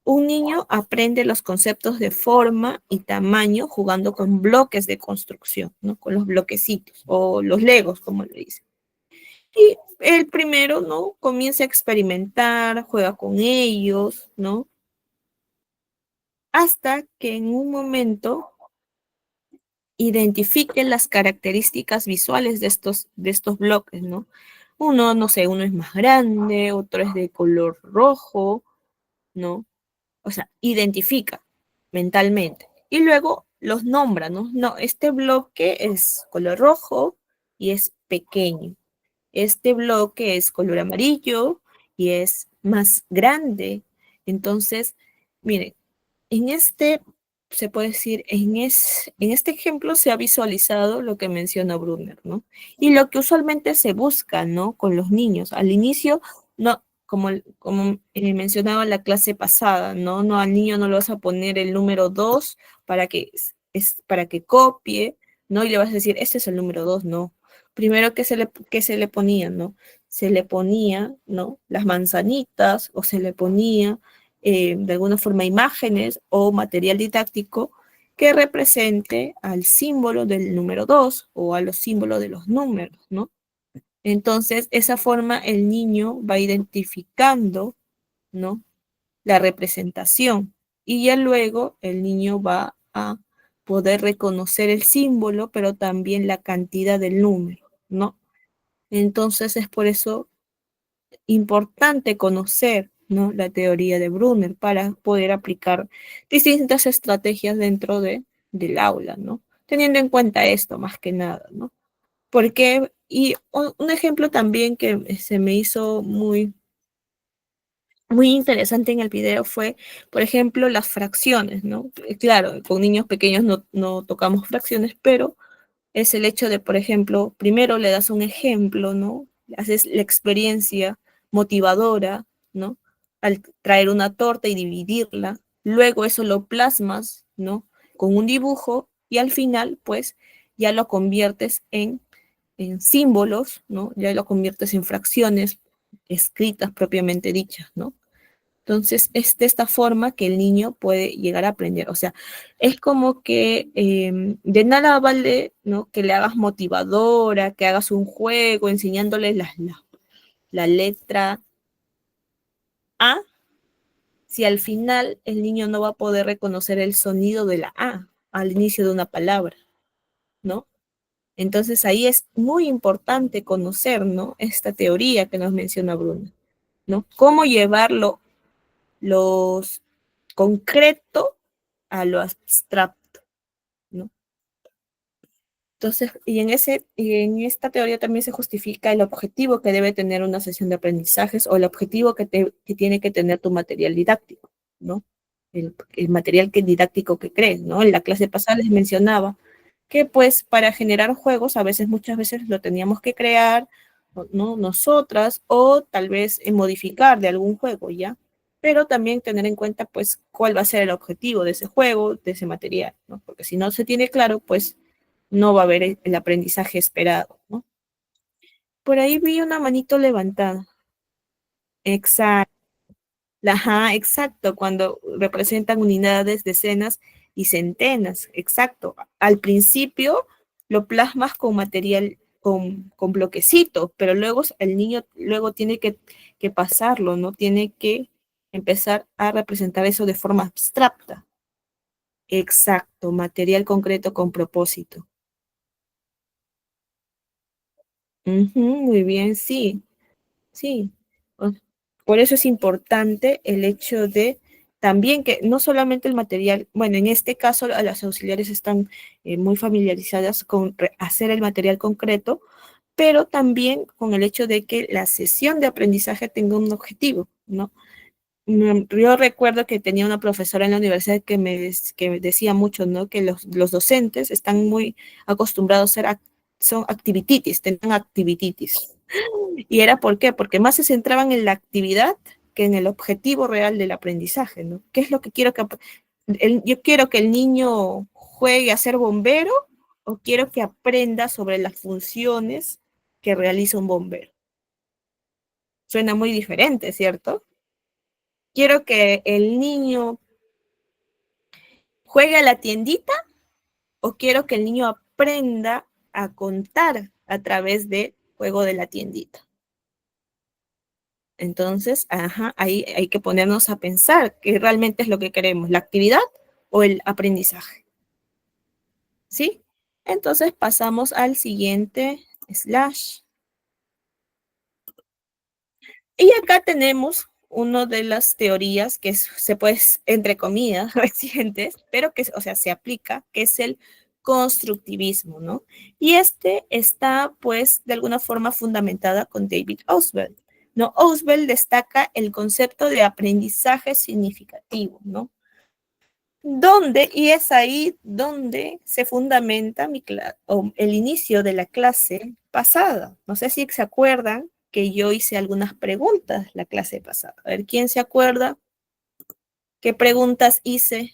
A: Un niño aprende los conceptos de forma y tamaño jugando con bloques de construcción, ¿no? Con los bloquecitos o los legos, como le dicen. Y el primero, ¿no? Comienza a experimentar, juega con ellos, ¿no? Hasta que en un momento identifique las características visuales de estos bloques, ¿no? Uno, no sé, uno es más grande, otro es de color rojo, ¿no? O sea, identifica mentalmente. Y luego los nombra, ¿no? No, este bloque es color rojo y es pequeño. Este bloque es color amarillo y es más grande. Entonces, miren, en este, se puede decir, en este ejemplo se ha visualizado lo que menciona Brunner, ¿no? Y lo que usualmente se busca, ¿no? Con los niños. Al inicio, no, como mencionaba la clase pasada, ¿no? No, al niño no le vas a poner el número 2 para que, para que copie, ¿no? Y le vas a decir, este es el número 2, no. Primero, ¿qué se le ponía, no? Se le ponía, ¿no? Las manzanitas o se le ponía de alguna forma imágenes o material didáctico que represente al símbolo del número 2 o a los símbolos de los números, ¿no? Entonces, esa forma el niño va identificando, ¿no? La representación y ya luego el niño va a poder reconocer el símbolo, pero también la cantidad del número, ¿no? Entonces es por eso importante conocer, ¿no? La teoría de Brunner para poder aplicar distintas estrategias dentro del aula, ¿no? Teniendo en cuenta esto más que nada, ¿no? Porque, y un ejemplo también que se me hizo muy interesante en el video fue, por ejemplo, las fracciones, ¿no? Claro, con niños pequeños no tocamos fracciones, pero es el hecho de, por ejemplo, primero le das un ejemplo, ¿no? Haces la experiencia motivadora, ¿no? Al traer una torta y dividirla, luego eso lo plasmas, ¿no? Con un dibujo y al final, pues, ya lo conviertes en símbolos, ¿no? Ya lo conviertes en fracciones escritas propiamente dichas, ¿no? Entonces, es de esta forma que el niño puede llegar a aprender. O sea, es como que de nada vale, ¿no? Que le hagas motivadora, que hagas un juego enseñándole la letra A, si al final el niño no va a poder reconocer el sonido de la A al inicio de una palabra, ¿no? Entonces ahí es muy importante conocer, ¿no? Esta teoría que nos menciona Bruno, ¿no? Cómo llevarlo los concreto a lo abstracto, ¿no? Entonces, y en esta teoría también se justifica el objetivo que debe tener una sesión de aprendizajes o el objetivo que tiene que tener tu material didáctico, ¿no? El material didáctico que crees, ¿no? En la clase pasada les mencionaba que pues para generar juegos muchas veces lo teníamos que crear, ¿no? Nosotras o tal vez modificar de algún juego, ¿ya? Pero también tener en cuenta pues cuál va a ser el objetivo de ese juego, de ese material, ¿no? Porque si no se tiene claro, pues no va a haber el aprendizaje esperado, ¿no? Por ahí vi una manito levantada. Exacto. Ajá, exacto, cuando representan unidades, decenas y centenas, exacto. Al principio lo plasmas con material, con bloquecitos, pero luego el niño luego tiene que pasarlo, ¿no? Tiene que empezar a representar eso de forma abstracta. Exacto, material concreto con propósito. Ujú, muy bien, sí. Sí, o- por eso es importante el hecho de también que no solamente el material, bueno, en este caso a las auxiliares están muy familiarizadas con hacer el material concreto, pero también con el hecho de que la sesión de aprendizaje tenga un objetivo, ¿no? Yo recuerdo que tenía una profesora en la universidad que me decía mucho, ¿no? Que los docentes están muy acostumbrados a ser son activititis, tenían activititis. ¿Y era por qué? Porque más se centraban en la actividad que en el objetivo real del aprendizaje, ¿no? ¿Qué es lo que quiero que yo quiero que el niño juegue a ser bombero o quiero que aprenda sobre las funciones que realiza un bombero? Suena muy diferente, ¿cierto? Quiero que el niño juegue a la tiendita o quiero que el niño aprenda a contar a través del juego de la tiendita. Entonces, ahí hay que ponernos a pensar qué realmente es lo que queremos, la actividad o el aprendizaje. ¿Sí? Entonces pasamos al siguiente slash. Y acá tenemos una de las teorías que se puede, entre comillas, recientes, pero que, o sea, se aplica, que es el constructivismo, ¿no? Y este está, pues, de alguna forma fundamentada con David Ausubel, ¿no? Ausubel destaca el concepto de aprendizaje significativo, ¿no? Y es ahí donde se fundamenta el inicio de la clase pasada. No sé si se acuerdan que yo hice algunas preguntas la clase pasada. A ver, ¿quién se acuerda? ¿Qué preguntas hice?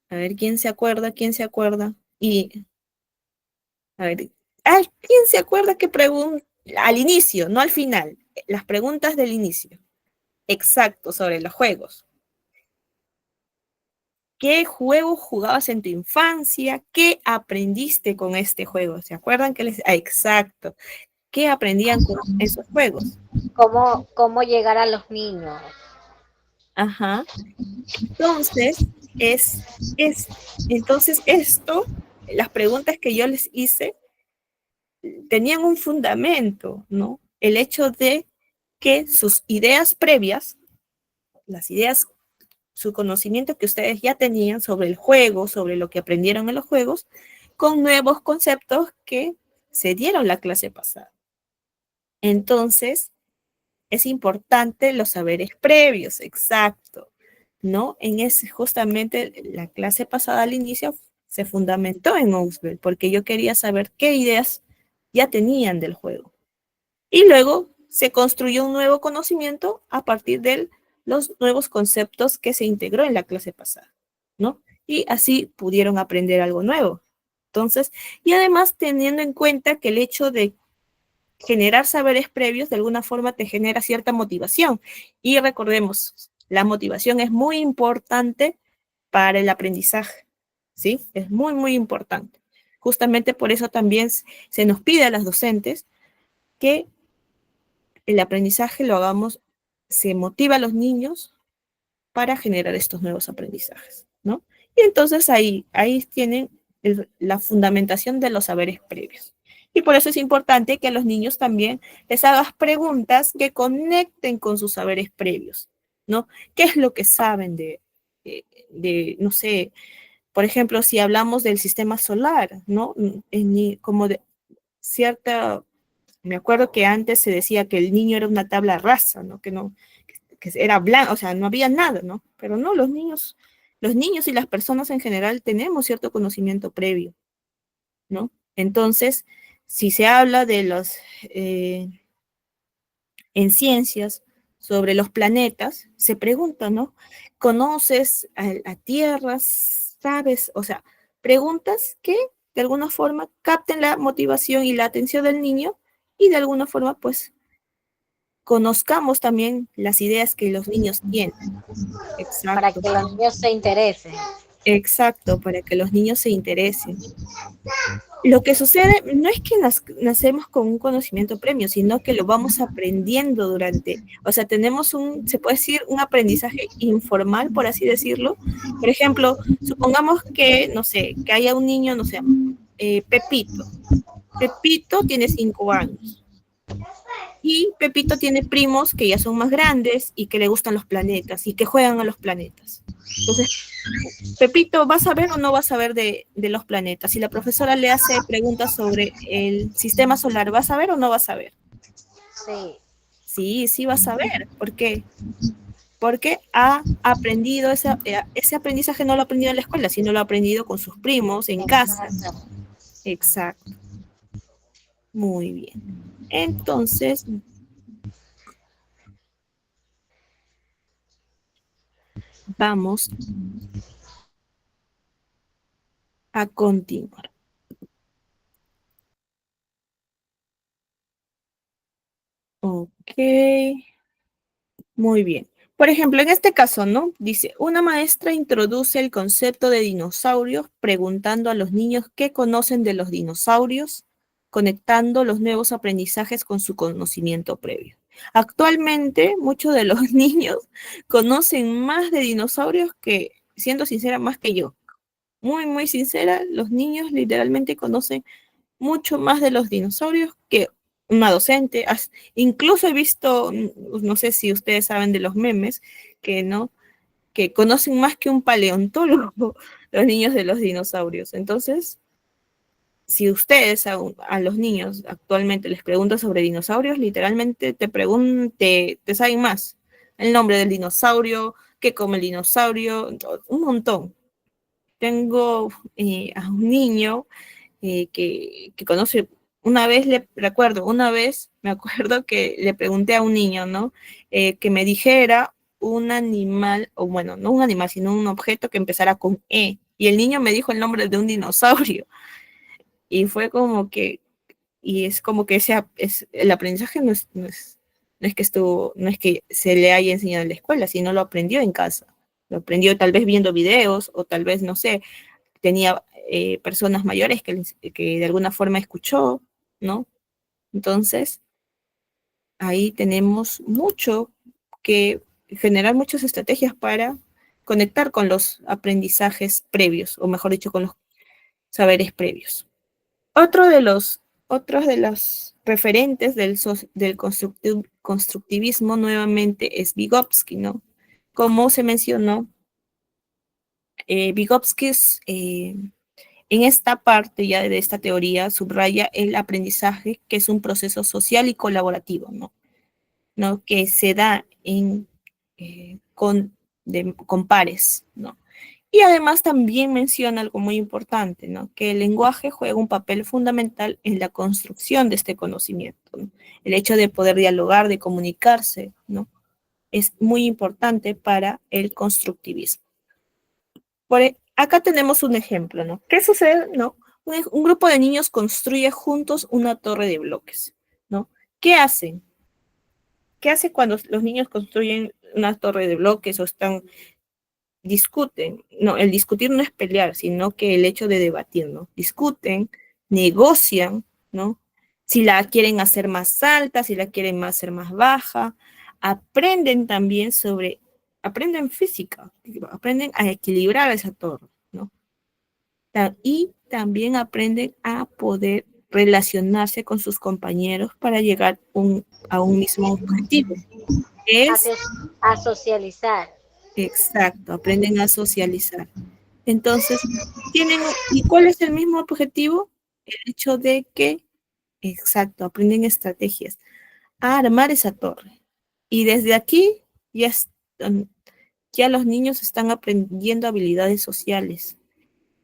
A: A ver, ¿quién se acuerda? ¿Quién se acuerda? Y, a ver, ¿quién se acuerda qué pregunta? Al inicio, no al final. Las preguntas del inicio. Exacto, sobre los juegos. ¿Qué juego jugabas en tu infancia? ¿Qué aprendiste con este juego? ¿Se acuerdan que exacto. ¿Qué aprendían con esos juegos?
F: ¿Cómo llegar a los niños?
A: Ajá. Entonces, entonces esto, las preguntas que yo les hice, tenían un fundamento, ¿no? El hecho de que sus ideas previas, las ideas, su conocimiento que ustedes ya tenían sobre el juego, sobre lo que aprendieron en los juegos, con nuevos conceptos que se dieron la clase pasada. Entonces, es importante los saberes previos, exacto, ¿no? Justamente la clase pasada al inicio se fundamentó en Ausubel, porque yo quería saber qué ideas ya tenían del juego. Y luego se construyó un nuevo conocimiento a partir de los nuevos conceptos que se integró en la clase pasada, ¿no? Y así pudieron aprender algo nuevo. Entonces, y además teniendo en cuenta que el hecho de generar saberes previos de alguna forma te genera cierta motivación. Y recordemos, la motivación es muy importante para el aprendizaje, ¿sí? Es muy, muy importante. Justamente por eso también se nos pide a las docentes que el aprendizaje lo hagamos, se motiva a los niños para generar estos nuevos aprendizajes, ¿no? Y entonces ahí tienen la fundamentación de los saberes previos. Y por eso es importante que a los niños también les hagas preguntas que conecten con sus saberes previos, ¿no? ¿Qué es lo que saben no sé, por ejemplo, si hablamos del sistema solar, ¿no? Como de cierta, me acuerdo que antes se decía que el niño era una tabla rasa, ¿no? Que era blanco, o sea, no había nada, ¿no? Pero no, los niños y las personas en general tenemos cierto conocimiento previo, ¿no? Entonces, si se habla de en ciencias sobre los planetas, se pregunta, ¿no? ¿Conoces a Tierra? ¿Sabes? O sea, preguntas que de alguna forma capten la motivación y la atención del niño y de alguna forma, pues, conozcamos también las ideas que los niños tienen. Exacto.
F: Para que los niños se interesen.
A: Exacto, para que los niños se interesen. Lo que sucede no es que nacemos con un conocimiento previo, sino que lo vamos aprendiendo o sea, tenemos se puede decir, un aprendizaje informal, por así decirlo. Por ejemplo, supongamos que, no sé, que haya un niño, no sé, Pepito. Pepito tiene 5 años. Y Pepito tiene primos que ya son más grandes y que le gustan los planetas y que juegan a los planetas. Entonces, Pepito, ¿va a saber o no va a saber de los planetas? Si la profesora le hace preguntas sobre el sistema solar, ¿va a saber o no va a saber?
F: Sí.
A: Sí va a saber. ¿Por qué? Porque ha aprendido, ese aprendizaje no lo ha aprendido en la escuela, sino lo ha aprendido con sus primos, en casa. Exacto. Muy bien. Entonces, vamos a continuar. Ok. Muy bien. Por ejemplo, en este caso, ¿no? Dice, una maestra introduce el concepto de dinosaurios preguntando a los niños qué conocen de los dinosaurios, conectando los nuevos aprendizajes con su conocimiento previo. Actualmente, muchos de los niños conocen más de dinosaurios que, siendo sincera, más que yo. Muy, muy sincera, los niños literalmente conocen mucho más de los dinosaurios que una docente. Incluso he visto, no sé si ustedes saben de los memes, que no, que conocen más que un paleontólogo los niños de los dinosaurios. Entonces, si ustedes a los niños actualmente les preguntan sobre dinosaurios, literalmente te saben más. El nombre del dinosaurio, qué come el dinosaurio, un montón. Tengo a un niño que conoce, una vez me acuerdo que le pregunté a un niño, ¿no? Que me dijera un animal, o bueno, no un animal, sino un objeto que empezara con E. Y el niño me dijo el nombre de un dinosaurio. Y fue como que, y es como que el aprendizaje no es que se le haya enseñado en la escuela, sino lo aprendió en casa. Lo aprendió tal vez viendo videos o tal vez, no sé, tenía personas mayores que de alguna forma escuchó, ¿no? Entonces, ahí tenemos mucho que generar muchas estrategias para conectar con los aprendizajes previos, o mejor dicho, con los saberes previos. Otros de los referentes del constructivismo nuevamente es Vygotsky, ¿no? Como se mencionó, Vygotsky en esta parte ya de esta teoría subraya el aprendizaje, que es un proceso social y colaborativo, ¿no? ¿No? Que se da con pares, ¿no? Y además también menciona algo muy importante, ¿no? Que el lenguaje juega un papel fundamental en la construcción de este conocimiento, ¿no? El hecho de poder dialogar, de comunicarse, ¿no? Es muy importante para el constructivismo. Acá tenemos un ejemplo, ¿no? ¿Qué sucede, no? Un grupo de niños construye juntos una torre de bloques, ¿no? ¿Qué hacen? ¿Qué hace cuando los niños construyen una torre de bloques o discuten? No, el discutir no es pelear, sino que el hecho de debatir, ¿no? Discuten, negocian, ¿no? Si la quieren hacer más alta, si la quieren hacer más baja, aprenden también aprenden física, aprenden a equilibrar esa torre, ¿no? Y también aprenden a poder relacionarse con sus compañeros para llegar a un mismo objetivo.
F: A socializar.
A: Exacto, aprenden a socializar. Entonces, ¿y cuál es el mismo objetivo? El hecho de que, exacto, aprenden estrategias a armar esa torre. Y desde aquí ya los niños están aprendiendo habilidades sociales,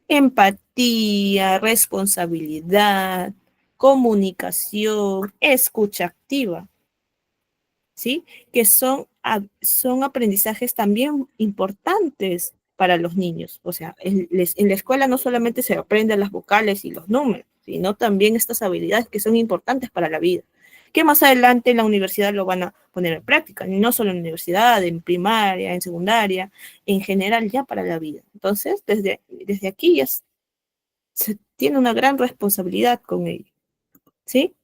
A: empatía, responsabilidad, comunicación, escucha activa, ¿sí? Que son aprendizajes también importantes para los niños. O sea, en la escuela no solamente se aprenden las vocales y los números, sino también estas habilidades que son importantes para la vida, que más adelante en la universidad lo van a poner en práctica, y no solo en la universidad, en primaria, en secundaria, en general ya para la vida. Entonces, desde aquí ya se tiene una gran responsabilidad con ello, ¿sí?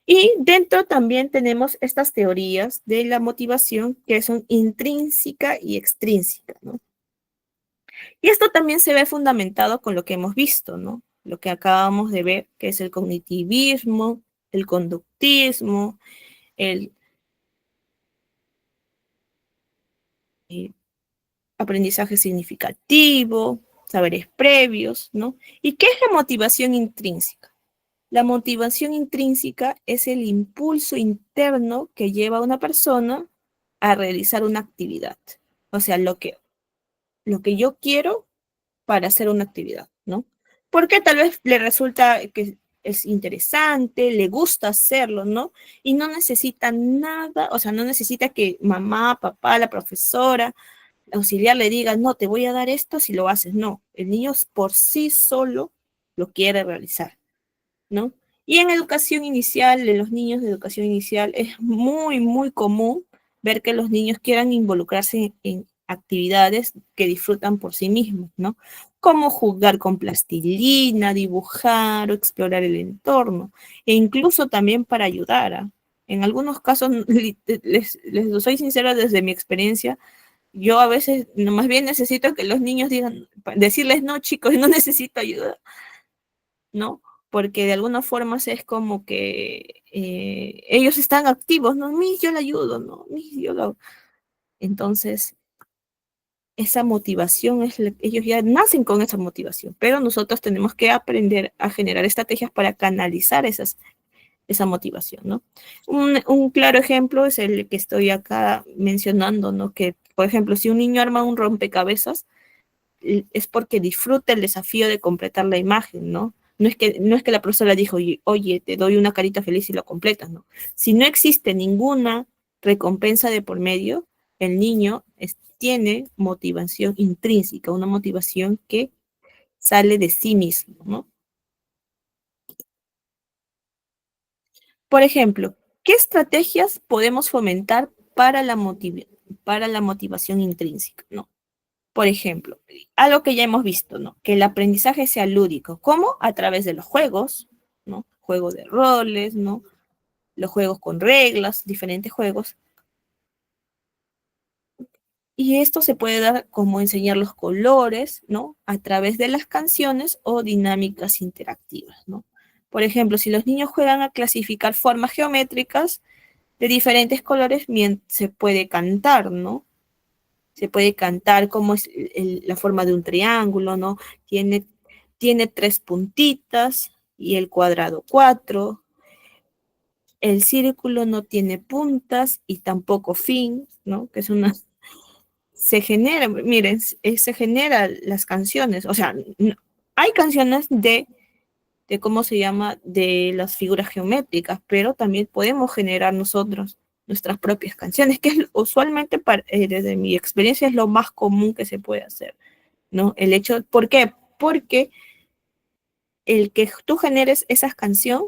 A: Y dentro también tenemos estas teorías de la motivación que son intrínseca y extrínseca, ¿no? Y esto también se ve fundamentado con lo que hemos visto, ¿no? Lo que acabamos de ver, que es el cognitivismo, el conductismo, el aprendizaje significativo, saberes previos, ¿no? ¿Y qué es la motivación intrínseca? La motivación intrínseca es el impulso interno que lleva a una persona a realizar una actividad. O sea, lo que yo quiero para hacer una actividad, ¿no? porque tal vez le resulta que es interesante, le gusta hacerlo, ¿no? Y no necesita nada, o sea, no necesita que mamá, papá, la profesora, auxiliar le diga, no, te voy a dar esto si lo haces. No, el niño por sí solo lo quiere realizar, ¿no? Y en educación inicial, en los niños de educación inicial, es muy, muy común ver que los niños quieran involucrarse en actividades que disfrutan por sí mismos, ¿no? Como jugar con plastilina, dibujar o explorar el entorno, e incluso también para ayudar. En algunos casos, les soy sincera desde mi experiencia, yo a veces más bien necesito que los niños digan, decirles, no, chicos, no necesito ayuda, ¿no? Porque de alguna forma es como que ellos están activos, ¿no? Mis, yo le ayudo, ¿no? Mis, yo lo... Entonces, esa motivación, ellos ya nacen con esa motivación, pero nosotros tenemos que aprender a generar estrategias para canalizar esa motivación, ¿no? Un claro ejemplo es el que estoy acá mencionando, ¿no? Que, por ejemplo, si un niño arma un rompecabezas, es porque disfruta el desafío de completar la imagen, ¿no? No es que la profesora dijo, oye, te doy una carita feliz y lo completas, ¿no? Si no existe ninguna recompensa de por medio, el niño tiene motivación intrínseca, una motivación que sale de sí mismo, ¿no? Por ejemplo, ¿qué estrategias podemos fomentar para la motivación intrínseca, ¿no? Por ejemplo, algo que ya hemos visto, ¿no? Que el aprendizaje sea lúdico. ¿Cómo? A través de los juegos, ¿no? Juego de roles, ¿no? Los juegos con reglas, diferentes juegos. Y esto se puede dar como enseñar los colores, ¿no? A través de las canciones o dinámicas interactivas, ¿no? Por ejemplo, si los niños juegan a clasificar formas geométricas de diferentes colores, se puede cantar, ¿no? Se puede cantar cómo es la forma de un triángulo, ¿no? Tiene 3 puntitas y el cuadrado 4. El círculo no tiene puntas y tampoco fin, ¿no? Que es una... Se genera, miren, se generan las canciones, o sea, hay canciones de cómo se llama, de las figuras geométricas, pero también podemos generar nosotros nuestras propias canciones, que es usualmente, desde mi experiencia, es lo más común que se puede hacer, ¿no? ¿Por qué? Porque el que tú generes esa canción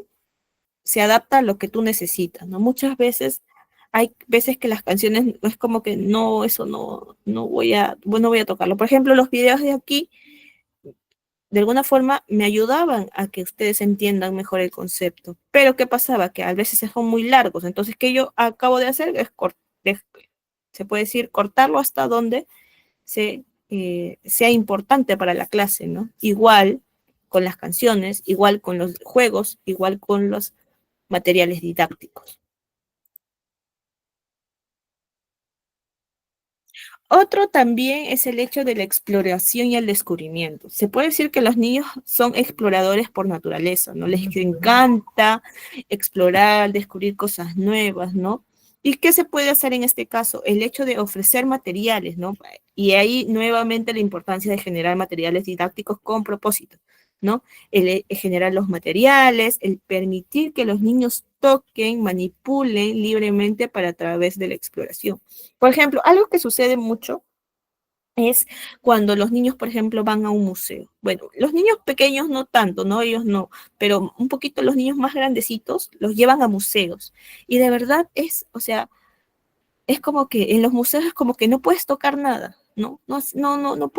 A: se adapta a lo que tú necesitas, ¿no? Muchas veces, hay veces que las canciones es como que no, eso no voy a tocarlo. Por ejemplo, los videos de aquí de alguna forma me ayudaban a que ustedes entiendan mejor el concepto. Pero ¿qué pasaba? Que a veces son muy largos. Entonces, ¿qué yo acabo de hacer? Se puede decir, cortarlo hasta donde sea importante para la clase, ¿no? Igual con las canciones, igual con los juegos, igual con los materiales didácticos. Otro también es el hecho de la exploración y el descubrimiento. Se puede decir que los niños son exploradores por naturaleza, ¿no? Les encanta explorar, descubrir cosas nuevas, ¿no? ¿Y qué se puede hacer en este caso? El hecho de ofrecer materiales, ¿no? Y ahí nuevamente la importancia de generar materiales didácticos con propósito, ¿no? El generar los materiales, el permitir que los niños toquen, manipulen libremente para a través de la exploración. Por ejemplo, algo que sucede mucho es cuando los niños, por ejemplo, van a un museo. Bueno, los niños pequeños no tanto, ¿no? Ellos no, pero un poquito los niños más grandecitos los llevan a museos. Y de verdad o sea, es como que en los museos es como que no puedes tocar nada, ¿no? No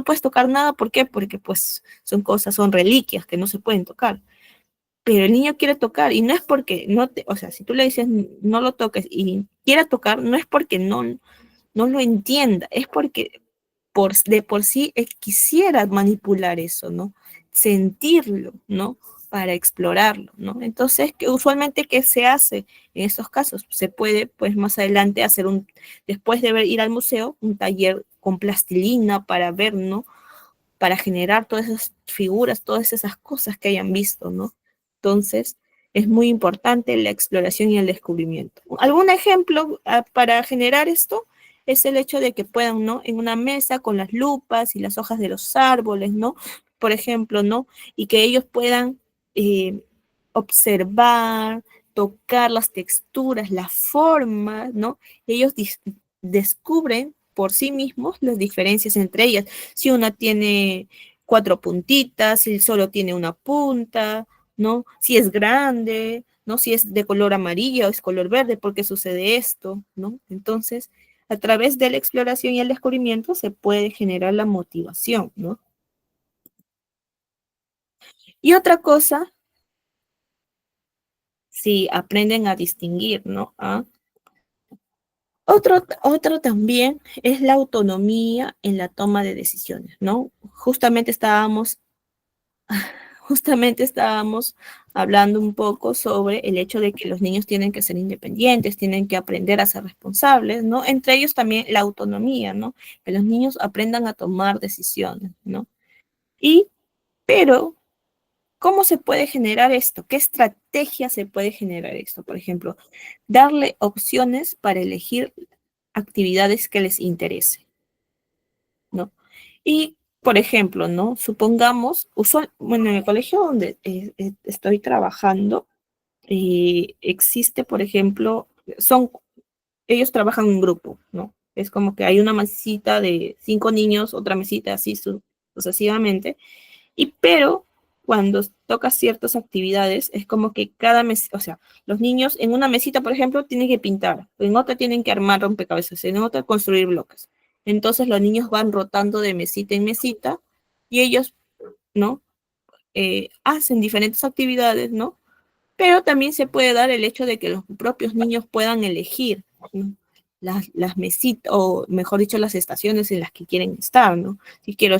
A: puedes tocar nada, ¿por qué? Porque pues son reliquias que no se pueden tocar. Pero el niño quiere tocar y no es porque o sea, si tú le dices no lo toques y quiera tocar, no es porque no lo entienda, es porque de por sí quisiera manipular eso, ¿no? Sentirlo, ¿no? Para explorarlo, ¿no? Entonces, usualmente, ¿qué se hace en estos casos? Se puede, pues, más adelante hacer después de ir al museo, un taller con plastilina para ver, ¿no? Para generar todas esas figuras, todas esas cosas que hayan visto, ¿no? Entonces, es muy importante la exploración y el descubrimiento. Algún ejemplo para generar esto es el hecho de que puedan, ¿no? En una mesa con las lupas y las hojas de los árboles, ¿no? por ejemplo, ¿no? Y que ellos puedan observar, tocar las texturas, las formas, ¿no? Ellos descubren por sí mismos las diferencias entre ellas. Si una tiene 4 puntitas, si solo tiene una punta, ¿no? Si es grande, ¿no? Si es de color amarillo o es color verde, ¿por qué sucede esto? ¿No? Entonces, a través de la exploración y el descubrimiento se puede generar la motivación, ¿no? Y otra cosa, si aprenden a distinguir, ¿no? Otro también es la autonomía en la toma de decisiones, ¿no? Justamente estábamos hablando un poco sobre el hecho de que los niños tienen que ser independientes, tienen que aprender a ser responsables, ¿no? Entre ellos también la autonomía, ¿no? Que los niños aprendan a tomar decisiones, ¿no? Pero, ¿cómo se puede generar esto? ¿Qué estrategia se puede generar esto? Por ejemplo, darle opciones para elegir actividades que les interese, ¿no? Y, por ejemplo, ¿no? Supongamos, bueno, en el colegio donde estoy trabajando, existe, por ejemplo, ellos trabajan en grupo, ¿no? Es como que hay una mesita de 5 niños, otra mesita así sucesivamente, pero cuando toca ciertas actividades, es como que cada mes, o sea, los niños en una mesita, por ejemplo, tienen que pintar, en otra tienen que armar rompecabezas, en otra construir bloques. Entonces los niños van rotando de mesita en mesita y ellos, ¿no? Hacen diferentes actividades, ¿no? Pero también se puede dar el hecho de que los propios niños puedan elegir, ¿no? Las mesitas, o mejor dicho, las estaciones en las que quieren estar, ¿no? Si quiero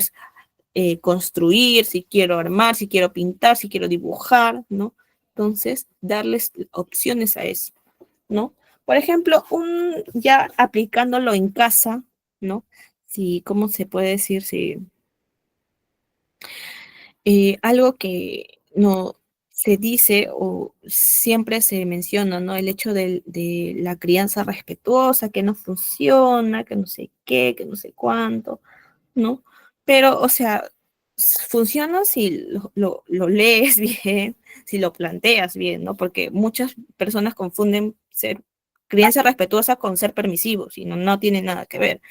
A: construir, si quiero armar, si quiero pintar, si quiero dibujar, ¿no? Entonces, darles opciones a eso, ¿no? Por ejemplo, ya aplicándolo en casa, ¿no? Si, ¿cómo se puede decir? Si algo que no se dice o siempre se menciona, ¿no? El hecho de la crianza respetuosa, que no funciona, que no sé qué, que no sé cuánto, ¿no? Pero, o sea, funciona si lo lees bien, si lo planteas bien, ¿no? Porque muchas personas confunden ser crianza respetuosa con ser permisivos y no tiene nada que ver.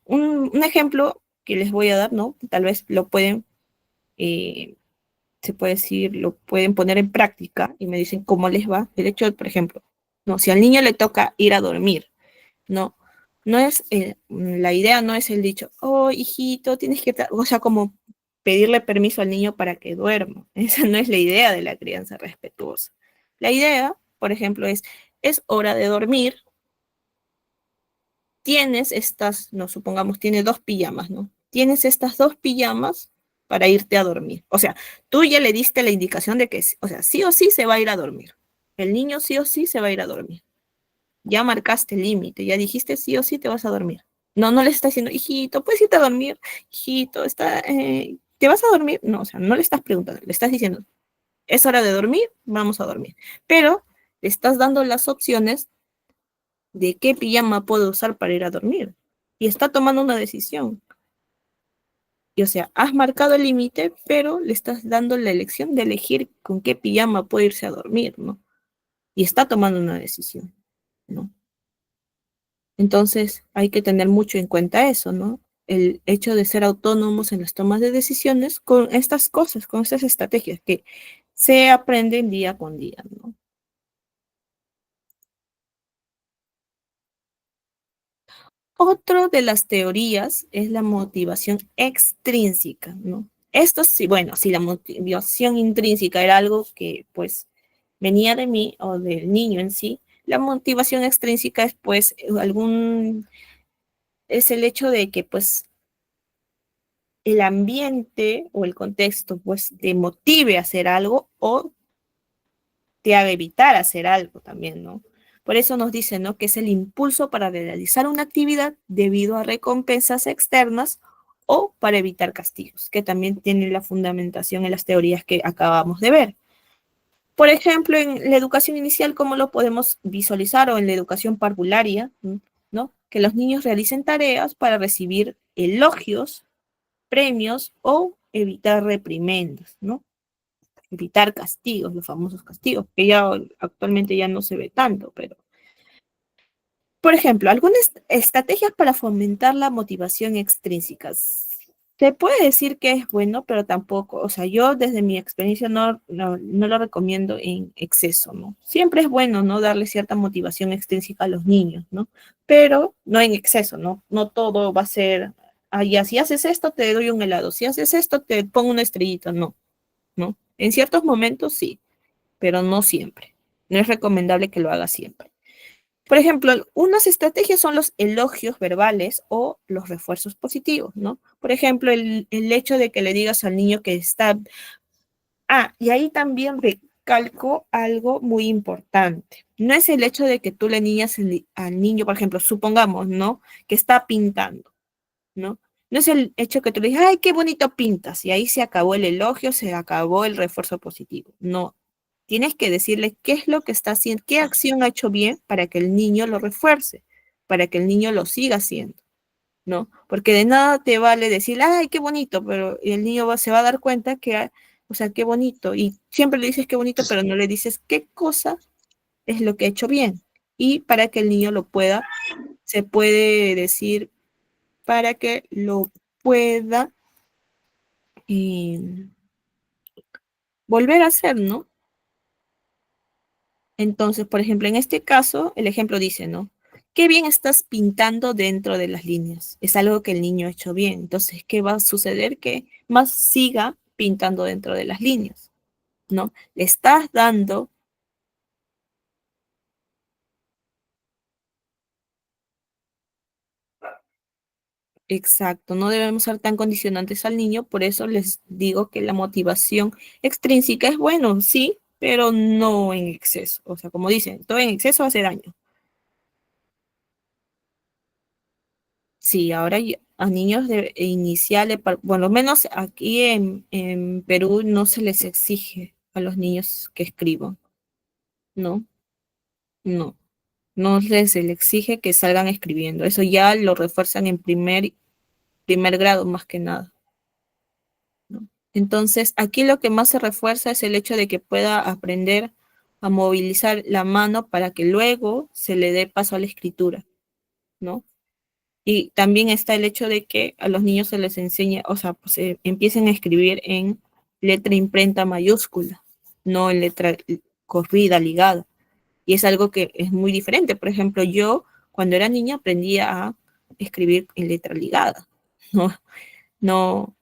A: Un ejemplo que les voy a dar, ¿no? Tal vez lo pueden, se puede decir, lo pueden poner en práctica y me dicen cómo les va. El hecho, por ejemplo, ¿no? Si al niño le toca ir a dormir, ¿no? No es, la idea no es el dicho, oh, hijito, tienes que, o sea, como pedirle permiso al niño para que duerma. Esa no es la idea de la crianza respetuosa. La idea, por ejemplo, es hora de dormir, tienes estas, no supongamos, tienes 2 pijamas, ¿no? Tienes estas 2 pijamas para irte a dormir. O sea, tú ya le diste la indicación de que, o sea, sí o sí se va a ir a dormir. El niño sí o sí se va a ir a dormir. Ya marcaste el límite, ya dijiste sí o sí te vas a dormir. No le estás diciendo, hijito, ¿puedes irte a dormir? Hijito, ¿te vas a dormir? No, o sea, no le estás preguntando, le estás diciendo, es hora de dormir, vamos a dormir. Pero le estás dando las opciones de qué pijama puedo usar para ir a dormir. Y está tomando una decisión. Y o sea, has marcado el límite, pero le estás dando la elección de elegir con qué pijama puede irse a dormir, ¿no? Y está tomando una decisión, ¿no? Entonces hay que tener mucho en cuenta eso, ¿no? El hecho de ser autónomos en las tomas de decisiones con estas cosas, con estas estrategias que se aprenden día con día, ¿no? Otro de las teorías es la motivación extrínseca, ¿no? Esto sí, bueno, si la motivación intrínseca era algo que pues venía de mí o del niño en sí, la motivación extrínseca es pues es el hecho de que pues el ambiente o el contexto pues te motive a hacer algo o te haga evitar hacer algo también, ¿no? Por eso nos dicen, ¿no? Que es el impulso para realizar una actividad debido a recompensas externas o para evitar castigos, que también tiene la fundamentación en las teorías que acabamos de ver. Por ejemplo, en la educación inicial, ¿cómo lo podemos visualizar? O en la educación parvularia, ¿no? Que los niños realicen tareas para recibir elogios, premios o evitar reprimendas, ¿no? Evitar castigos, los famosos castigos, que ya actualmente ya no se ve tanto, pero por ejemplo, algunas estrategias para fomentar la motivación extrínseca. Se puede decir que es bueno, pero tampoco, o sea, yo desde mi experiencia no lo recomiendo en exceso, ¿no? Siempre es bueno, ¿no? Darle cierta motivación extrínseca a los niños, ¿no? Pero no en exceso, ¿no? No todo va a ser, ah, ya, si haces esto te doy un helado, si haces esto te pongo una estrellita, no, ¿no? En ciertos momentos sí, pero no siempre. No es recomendable que lo haga siempre. Por ejemplo, unas estrategias son los elogios verbales o los refuerzos positivos, ¿no? Por ejemplo, el hecho de que le digas al niño que está... Ah, y ahí también recalco algo muy importante. No es el hecho de que tú le niñas al niño, por ejemplo, supongamos, ¿no? Que está pintando, ¿no? No es el hecho que tú le digas, ay, qué bonito pintas, y ahí se acabó el elogio, se acabó el refuerzo positivo. No, tienes que decirle qué es lo que está haciendo, qué acción ha hecho bien para que el niño lo refuerce, para que el niño lo siga haciendo, ¿no? Porque de nada te vale decir, ay, qué bonito, pero el niño se va a dar cuenta que, o sea, qué bonito, y siempre le dices qué bonito, pero no le dices qué cosa es lo que ha hecho bien, y para que el niño lo pueda, se puede decir, para que lo pueda eh, volver a hacer, ¿no? Entonces, por ejemplo, en este caso, el ejemplo dice, ¿no? Qué bien estás pintando dentro de las líneas. Es algo que el niño ha hecho bien. Entonces, ¿qué va a suceder? Que más siga pintando dentro de las líneas, ¿no? Le estás dando, exacto, no debemos ser tan condicionantes al niño, por eso les digo que la motivación extrínseca es bueno, sí, pero no en exceso. O sea, como dicen, todo en exceso hace daño. Sí, ahora a niños de iniciales, bueno, al menos aquí en Perú no se les exige a los niños que escriban, ¿no? No, no se les exige que salgan escribiendo. Eso ya lo refuerzan en primer grado más que nada, ¿no? Entonces, aquí lo que más se refuerza es el hecho de que pueda aprender a movilizar la mano para que luego se le dé paso a la escritura, ¿no? Y también está el hecho de que a los niños se les enseña, o sea, pues, empiecen a escribir en letra imprenta mayúscula, no en letra corrida, ligada. Y es algo que es muy diferente. Por ejemplo, yo cuando era niña aprendía a escribir en letra ligada, no, no,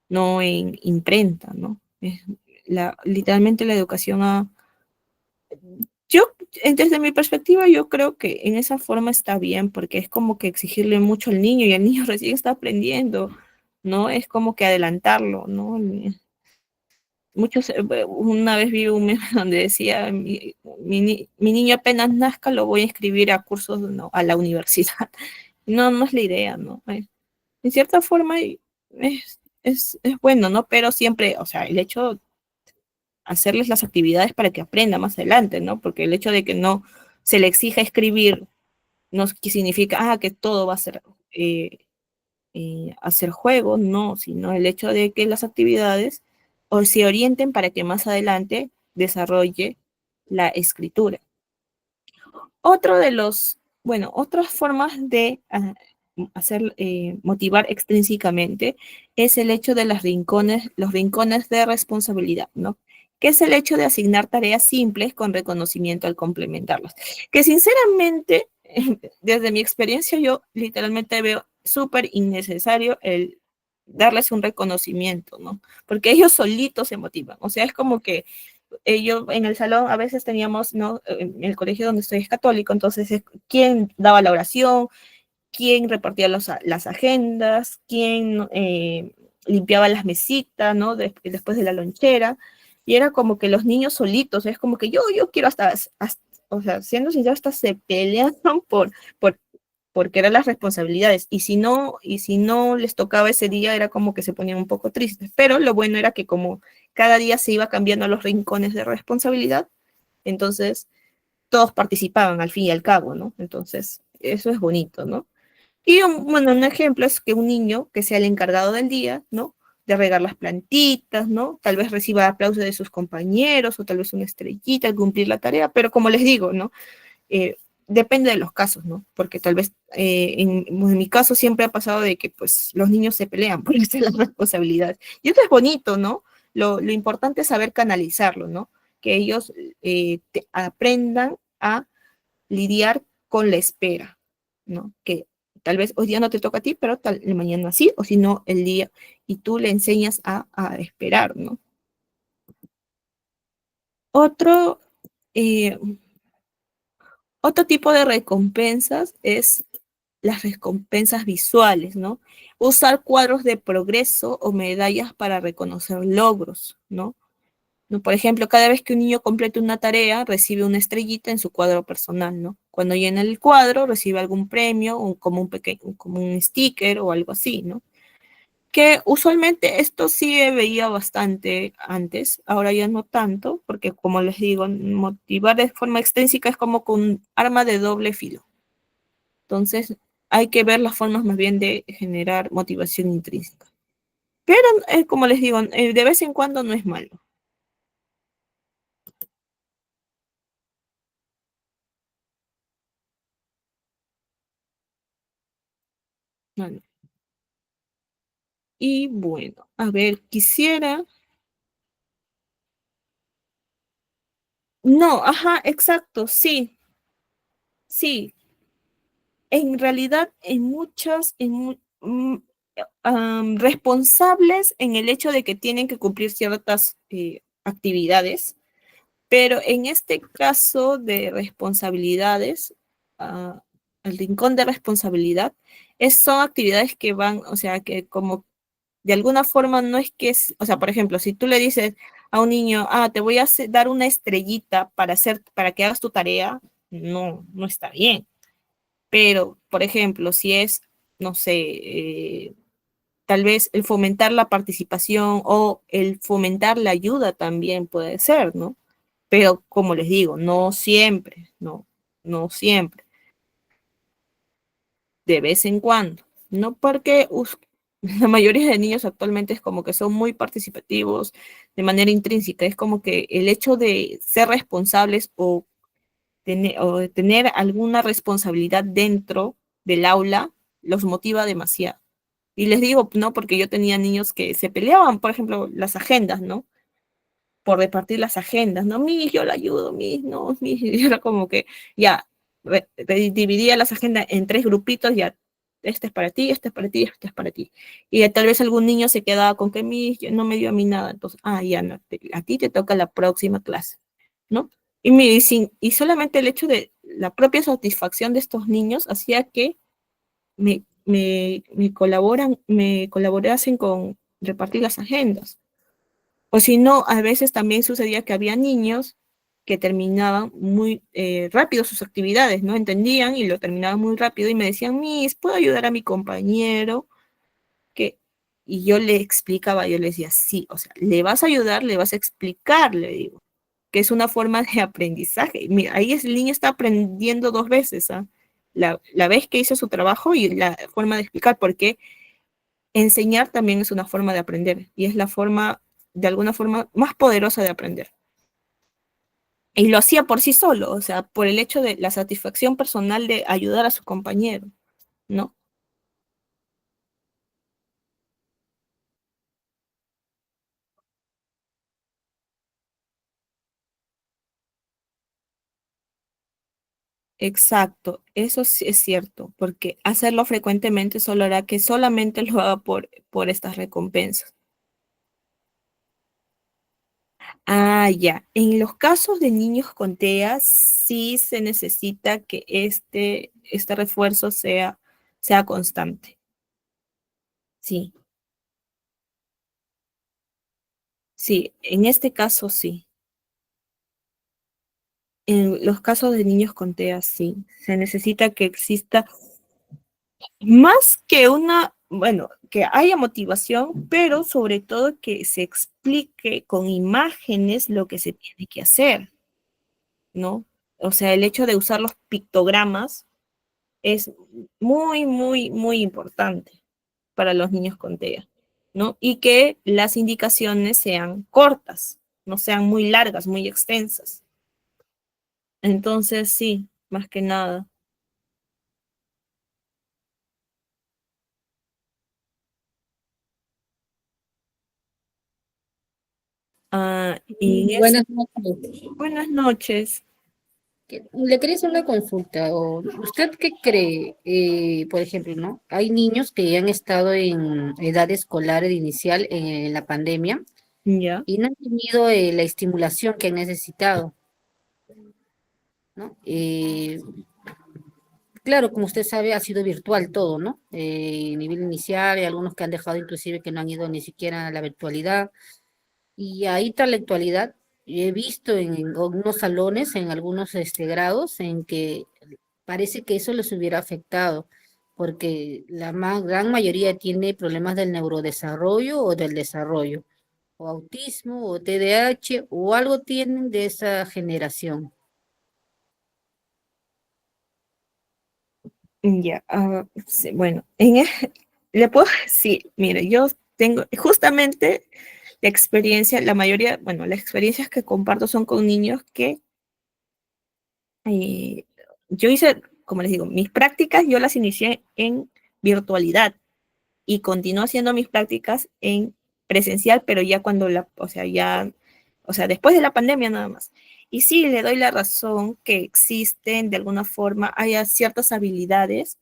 A: no en imprenta, ¿no? Literalmente la educación yo, desde mi perspectiva, yo creo que en esa forma está bien, porque es como que exigirle mucho al niño y el niño recién está aprendiendo, ¿no? Es como que adelantarlo, ¿no? Una vez vi un meme donde decía, mi niño apenas nazca lo voy a inscribir a cursos, no, a la universidad. No, no es la idea, ¿no? En cierta forma es bueno, ¿no? Pero siempre, o sea, el hecho hacerles las actividades para que aprenda más adelante, ¿no? Porque el hecho de que no se le exija escribir no significa, que todo va a ser hacer juego, no, sino el hecho de que las actividades o se orienten para que más adelante desarrolle la escritura. Otro de los, bueno, otras formas de hacer, motivar extrínsecamente es el hecho de los rincones de responsabilidad, ¿no? Que es el hecho de asignar tareas simples con reconocimiento al complementarlas. Que sinceramente, desde mi experiencia, yo literalmente veo súper innecesario el darles un reconocimiento, ¿no? Porque ellos solitos se motivan. O sea, es como que yo en el salón a veces teníamos, ¿no? En el colegio donde estoy es católico, entonces quién daba la oración, quién repartía las agendas, quién limpiaba las mesitas, ¿no? Después de la lonchera, y era como que los niños solitos, es como que yo quiero o sea, siendo sincero, hasta se pelearon por, porque eran las responsabilidades, y si no les tocaba ese día, era como que se ponían un poco tristes, pero lo bueno era que como cada día se iba cambiando los rincones de responsabilidad, entonces todos participaban al fin y al cabo, ¿no? Entonces, eso es bonito, ¿no? Y bueno, un ejemplo es que un niño que sea el encargado del día, ¿no? de regar las plantitas, ¿no? Tal vez reciba aplausos de sus compañeros o tal vez una estrellita al cumplir la tarea, pero como les digo, ¿no? Eh, depende de los casos, ¿no? Porque tal vez en mi caso siempre ha pasado de que pues los niños se pelean por hacer las responsabilidades. Y eso es bonito, ¿no? Lo importante es saber canalizarlo, ¿no? Que ellos aprendan a lidiar con la espera, ¿no? Que tal vez hoy día no te toca a ti, pero mañana sí, o si no, el día, y tú le enseñas a esperar, ¿no? Otro, eh, otro tipo de recompensas es las recompensas visuales, ¿no? Usar cuadros de progreso o medallas para reconocer logros, ¿no? ¿No? Por ejemplo, cada vez que un niño completa una tarea, recibe una estrellita en su cuadro personal, ¿no? Cuando llena el cuadro, recibe algún premio, como un pequeño, como un sticker o algo así, ¿no? Que usualmente esto sí veía bastante antes, ahora ya no tanto, porque como les digo, motivar de forma extrínseca es como con arma de doble filo. Entonces, hay que ver las formas más bien de generar motivación intrínseca. Pero, como les digo, de vez en cuando no es malo. Vale. Y bueno, a ver, quisiera. No, ajá, exacto, sí, sí. En realidad, en muchas, responsables en el hecho de que tienen que cumplir ciertas actividades, pero en este caso de responsabilidades, ah, el rincón de responsabilidad, son actividades que van, o sea, que como de alguna forma no es que es, o sea, por ejemplo, si tú le dices a un niño, te voy a dar una estrellita para que hagas tu tarea, no, no está bien. Pero, por ejemplo, si es, no sé, tal vez el fomentar la participación o el fomentar la ayuda también puede ser, ¿no? Pero como les digo, no siempre, no, no siempre, de vez en cuando, no porque la mayoría de niños actualmente es como que son muy participativos de manera intrínseca, es como que el hecho de ser responsables o de tener alguna responsabilidad dentro del aula los motiva demasiado. Y les digo, no, porque yo tenía niños que se peleaban, por ejemplo, las agendas, ¿no? Por repartir las agendas, ¿no? Mis, yo la ayudo, mis, no, mis, y era como que ya, dividía las agendas en tres grupitos, ya, este es para ti, este es para ti, este es para ti. Y tal vez algún niño se quedaba con que mis, no me dio a mí nada, entonces, ya, no, a ti te toca la próxima clase, ¿no? Y solamente el hecho de la propia satisfacción de estos niños hacía que me colaborasen con repartir las agendas. O si no, a veces también sucedía que había niños que terminaban muy rápido sus actividades, ¿no? Entendían y lo terminaban muy rápido y me decían, Miss, ¿puedo ayudar a mi compañero? Que, y yo le explicaba, yo le decía, sí, o sea, le vas a ayudar, le vas a explicar, le digo, que es una forma de aprendizaje. Mira, ahí el niño está aprendiendo dos veces, ¿ah? La vez que hizo su trabajo y la forma de explicar, porque enseñar también es una forma de aprender y es la forma, de alguna forma, más poderosa de aprender. Y lo hacía por sí solo, o sea, por el hecho de la satisfacción personal de ayudar a su compañero, ¿no? Exacto, eso sí es cierto, porque hacerlo frecuentemente solo hará que solamente lo haga por estas recompensas. Ya. En los casos de niños con TEA, sí se necesita que este refuerzo sea constante. Sí, sí, en este caso sí. En los casos de niños con TEA, sí. Se necesita que exista más que bueno, que haya motivación, pero sobre todo que se explique con imágenes lo que se tiene que hacer, ¿no? O sea, el hecho de usar los pictogramas es muy, muy, muy importante para los niños con TEA. ¿no? Y que las indicaciones sean cortas, no sean muy largas, muy extensas. Entonces, sí, más que nada. Y es
G: Buenas noches.
A: buenas noches.
G: Le quería hacer una consulta. ¿Usted qué cree? Por ejemplo, ¿no? Hay niños que han estado en edad escolar inicial en la pandemia
A: Ya.
G: y no han tenido la estimulación que han necesitado, ¿no? Claro, como usted sabe, ha sido virtual todo, ¿no? Nivel inicial, hay algunos que han dejado inclusive que no han ido ni siquiera a la virtualidad. Y ahí tras la actualidad, he visto en algunos salones, en algunos grados, en que parece que eso les hubiera afectado, porque la gran mayoría tiene problemas del neurodesarrollo o del desarrollo, o autismo, o TDAH, o algo tienen de esa generación.
A: Ya, sí, bueno, le puedo decir, mire, yo tengo justamente la experiencia, la mayoría, bueno, las experiencias que comparto son con niños que eh, yo hice, como les digo, mis prácticas yo las inicié en virtualidad y continúo haciendo mis prácticas en presencial, pero ya cuando o sea, ya, o sea, después de la pandemia nada más. Y sí, le doy la razón que existen de alguna forma, haya ciertas habilidades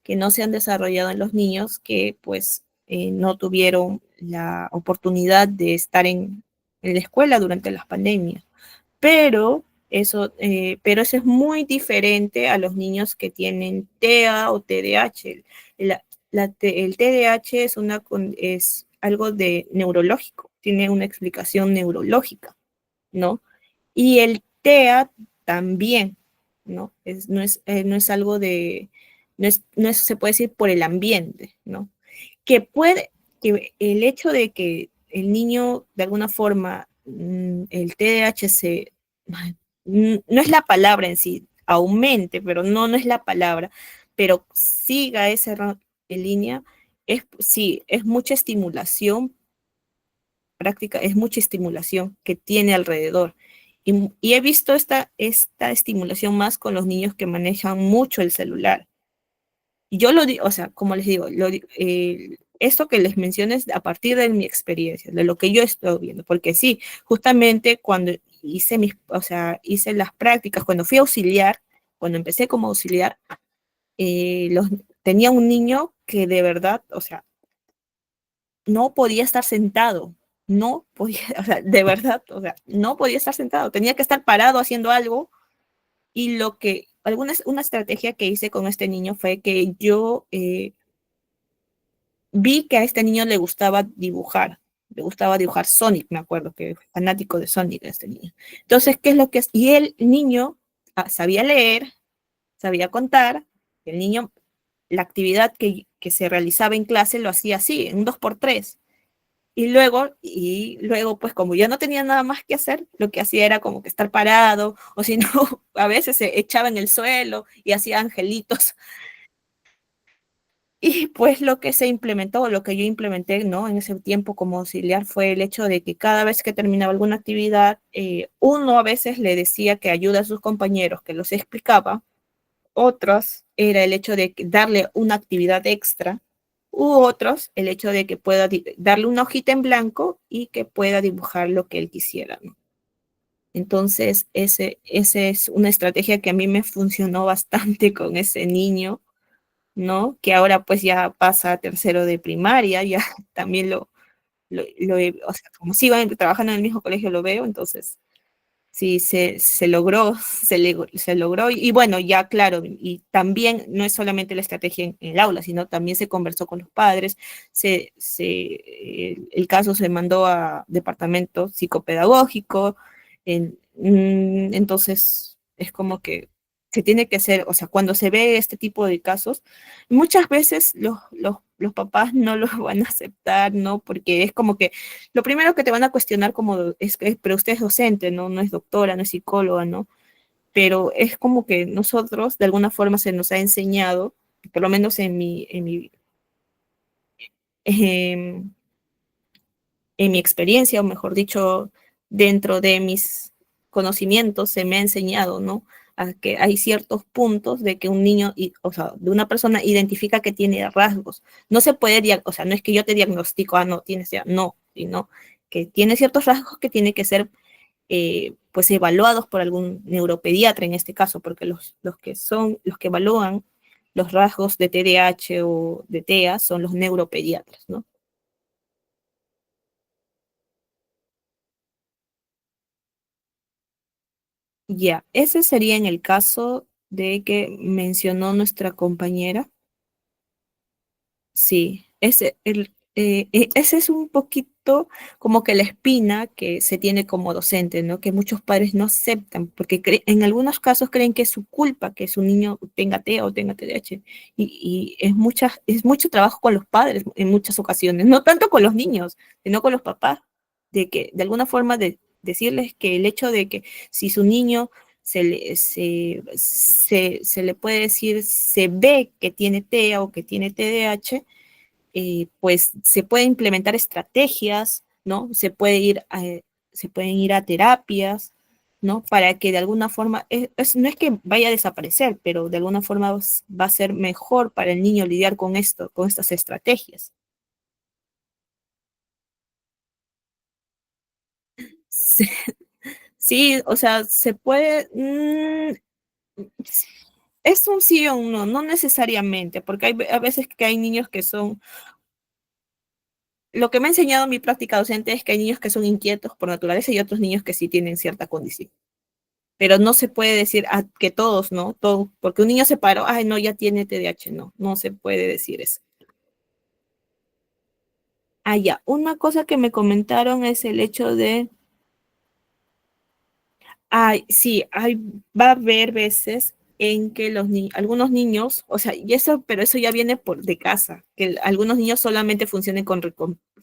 A: que no se han desarrollado en los niños que pues no tuvieron la oportunidad de estar en la escuela durante las pandemias. Pero pero eso es muy diferente a los niños que tienen TEA o TDAH. La, el TDAH es algo de neurológico, tiene una explicación neurológica, ¿no? Y el TEA también, ¿no? No es algo de, no es, se puede decir por el ambiente, ¿no? Que puede, que el hecho de que el niño de alguna forma, el TDAH no es la palabra en sí, aumente, pero no es la palabra, pero siga ese en línea, sí, es mucha estimulación práctica, es mucha estimulación que tiene alrededor. Y he visto esta estimulación más con los niños que manejan mucho el celular. Y yo lo digo, o sea, como les digo, esto que les menciono es a partir de mi experiencia, de lo que yo estoy viendo, porque sí, justamente cuando o sea, hice las prácticas, cuando fui auxiliar, cuando empecé como auxiliar, tenía un niño que de verdad, o sea, no podía estar sentado, no podía, o sea, de verdad, o sea, no podía estar sentado, tenía que estar parado haciendo algo y una estrategia que hice con este niño fue que yo vi que a este niño le gustaba dibujar Sonic, me acuerdo que fue fanático de Sonic este niño. Entonces, ¿qué es lo que es? Y el niño sabía leer, sabía contar, el niño, la actividad que se realizaba en clase lo hacía así, en un 2x3. Y luego, pues como ya no tenía nada más que hacer, lo que hacía era como que estar parado, o si no, a veces se echaba en el suelo y hacía angelitos. Y pues lo que se implementó, lo que yo implementé, ¿no? En ese tiempo como auxiliar fue el hecho de que cada vez que terminaba alguna actividad, uno a veces le decía que ayuda a sus compañeros, que los explicaba, otros era el hecho de darle una actividad extra, u otros el hecho de que pueda darle una hojita en blanco y que pueda dibujar lo que él quisiera, ¿no? Entonces, ese es una estrategia que a mí me funcionó bastante con ese niño, ¿no? Que ahora pues ya pasa a tercero de primaria, ya también o sea, como sigo trabajando en el mismo colegio lo veo, entonces sí, se logró, se logró. Y bueno, ya claro, y también no es solamente la estrategia en el aula, sino también se conversó con los padres, el caso se mandó a departamento psicopedagógico, entonces es como que se tiene que hacer, o sea, cuando se ve este tipo de casos, muchas veces los papás no lo van a aceptar, ¿no? Porque es como que lo primero que te van a cuestionar como es que, pero usted es docente, ¿no? No es doctora, no es psicóloga, ¿no? Pero es como que nosotros, de alguna forma, se nos ha enseñado, por lo menos en mi, em, en mi experiencia, o mejor dicho, dentro de mis conocimientos, se me ha enseñado, ¿no? A que hay ciertos puntos de que un niño, o sea, de una persona identifica que tiene rasgos. No se puede, o sea, no es que yo te diagnostico, no, tienes ya, no, sino que tiene ciertos rasgos que tienen que ser pues evaluados por algún neuropediatra en este caso, porque los que evalúan los rasgos de TDAH o de TEA son los neuropediatras, ¿no? Ya, ese sería en el caso de que mencionó nuestra compañera. Sí, ese es un poquito como que la espina que se tiene como docente, ¿no? Que muchos padres no aceptan, porque en algunos casos creen que es su culpa que su niño tenga TEA o tenga TDAH. Y es mucho trabajo con los padres en muchas ocasiones, no tanto con los niños, sino con los papás, de que de alguna forma de decirles que el hecho de que si su niño se le puede decir, se ve que tiene TEA o que tiene TDAH, pues se pueden implementar estrategias, ¿no? Se pueden ir a terapias, ¿no? Para que de alguna forma, no es que vaya a desaparecer, pero de alguna forma va a ser mejor para el niño lidiar con esto, con estas estrategias. Sí, sí, o sea, se puede, es un sí o un no, no necesariamente, porque hay a veces que hay niños que son, lo que me ha enseñado mi práctica docente es que hay niños que son inquietos por naturaleza y otros niños que sí tienen cierta condición. Pero no se puede decir que todos, ¿no? Todo, porque un niño se paró, ay, no, ya tiene TDAH, no, no se puede decir eso. Ah, ya, una cosa que me comentaron es el hecho de, ay, sí, va a haber veces en que algunos niños, o sea, pero eso ya viene de casa, que algunos niños solamente funcionen con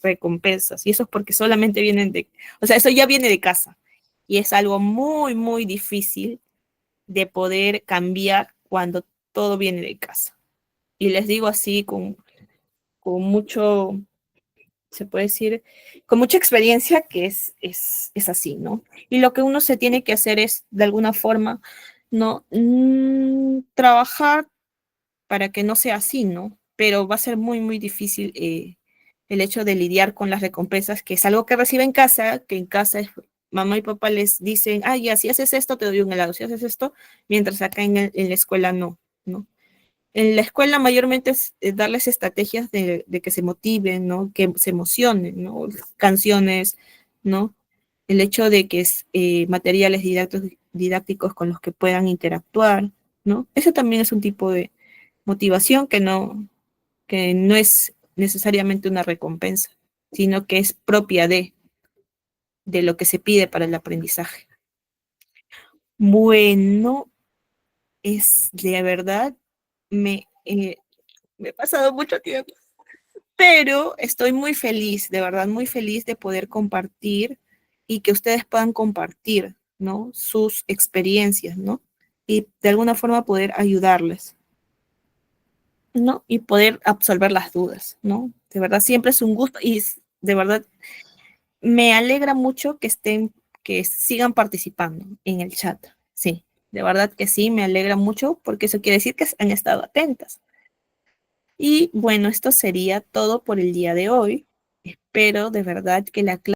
A: recompensas, y eso es porque solamente o sea, eso ya viene de casa, y es algo muy, muy difícil de poder cambiar cuando todo viene de casa. Y les digo así con mucho, se puede decir, con mucha experiencia que es así, ¿no? Y lo que uno se tiene que hacer es, de alguna forma, ¿no? Trabajar para que no sea así, ¿no? Pero va a ser muy, muy difícil el hecho de lidiar con las recompensas, que es algo que recibe en casa, que en casa mamá y papá les dicen, ah, ya, si haces esto, te doy un helado, si haces esto, mientras acá en la escuela no, ¿no? En la escuela mayormente es darles estrategias de que se motiven, ¿no? Que se emocionen, ¿no? Canciones, ¿no? El hecho de que es materiales didácticos con los que puedan interactuar, ¿no? Eso también es un tipo de motivación que no es necesariamente una recompensa, sino que es propia de lo que se pide para el aprendizaje. Bueno, es de verdad, me he pasado mucho tiempo, pero estoy muy feliz, de verdad, muy feliz de poder compartir y que ustedes puedan compartir, ¿no? Sus experiencias, ¿no? Y de alguna forma poder ayudarles, ¿no? Y poder absolver las dudas, ¿no? De verdad, siempre es un gusto y de verdad me alegra mucho que sigan participando en el chat. Sí, de verdad que sí, me alegra mucho porque eso quiere decir que han estado atentas. Y bueno, esto sería todo por el día de hoy. Espero de verdad que la clase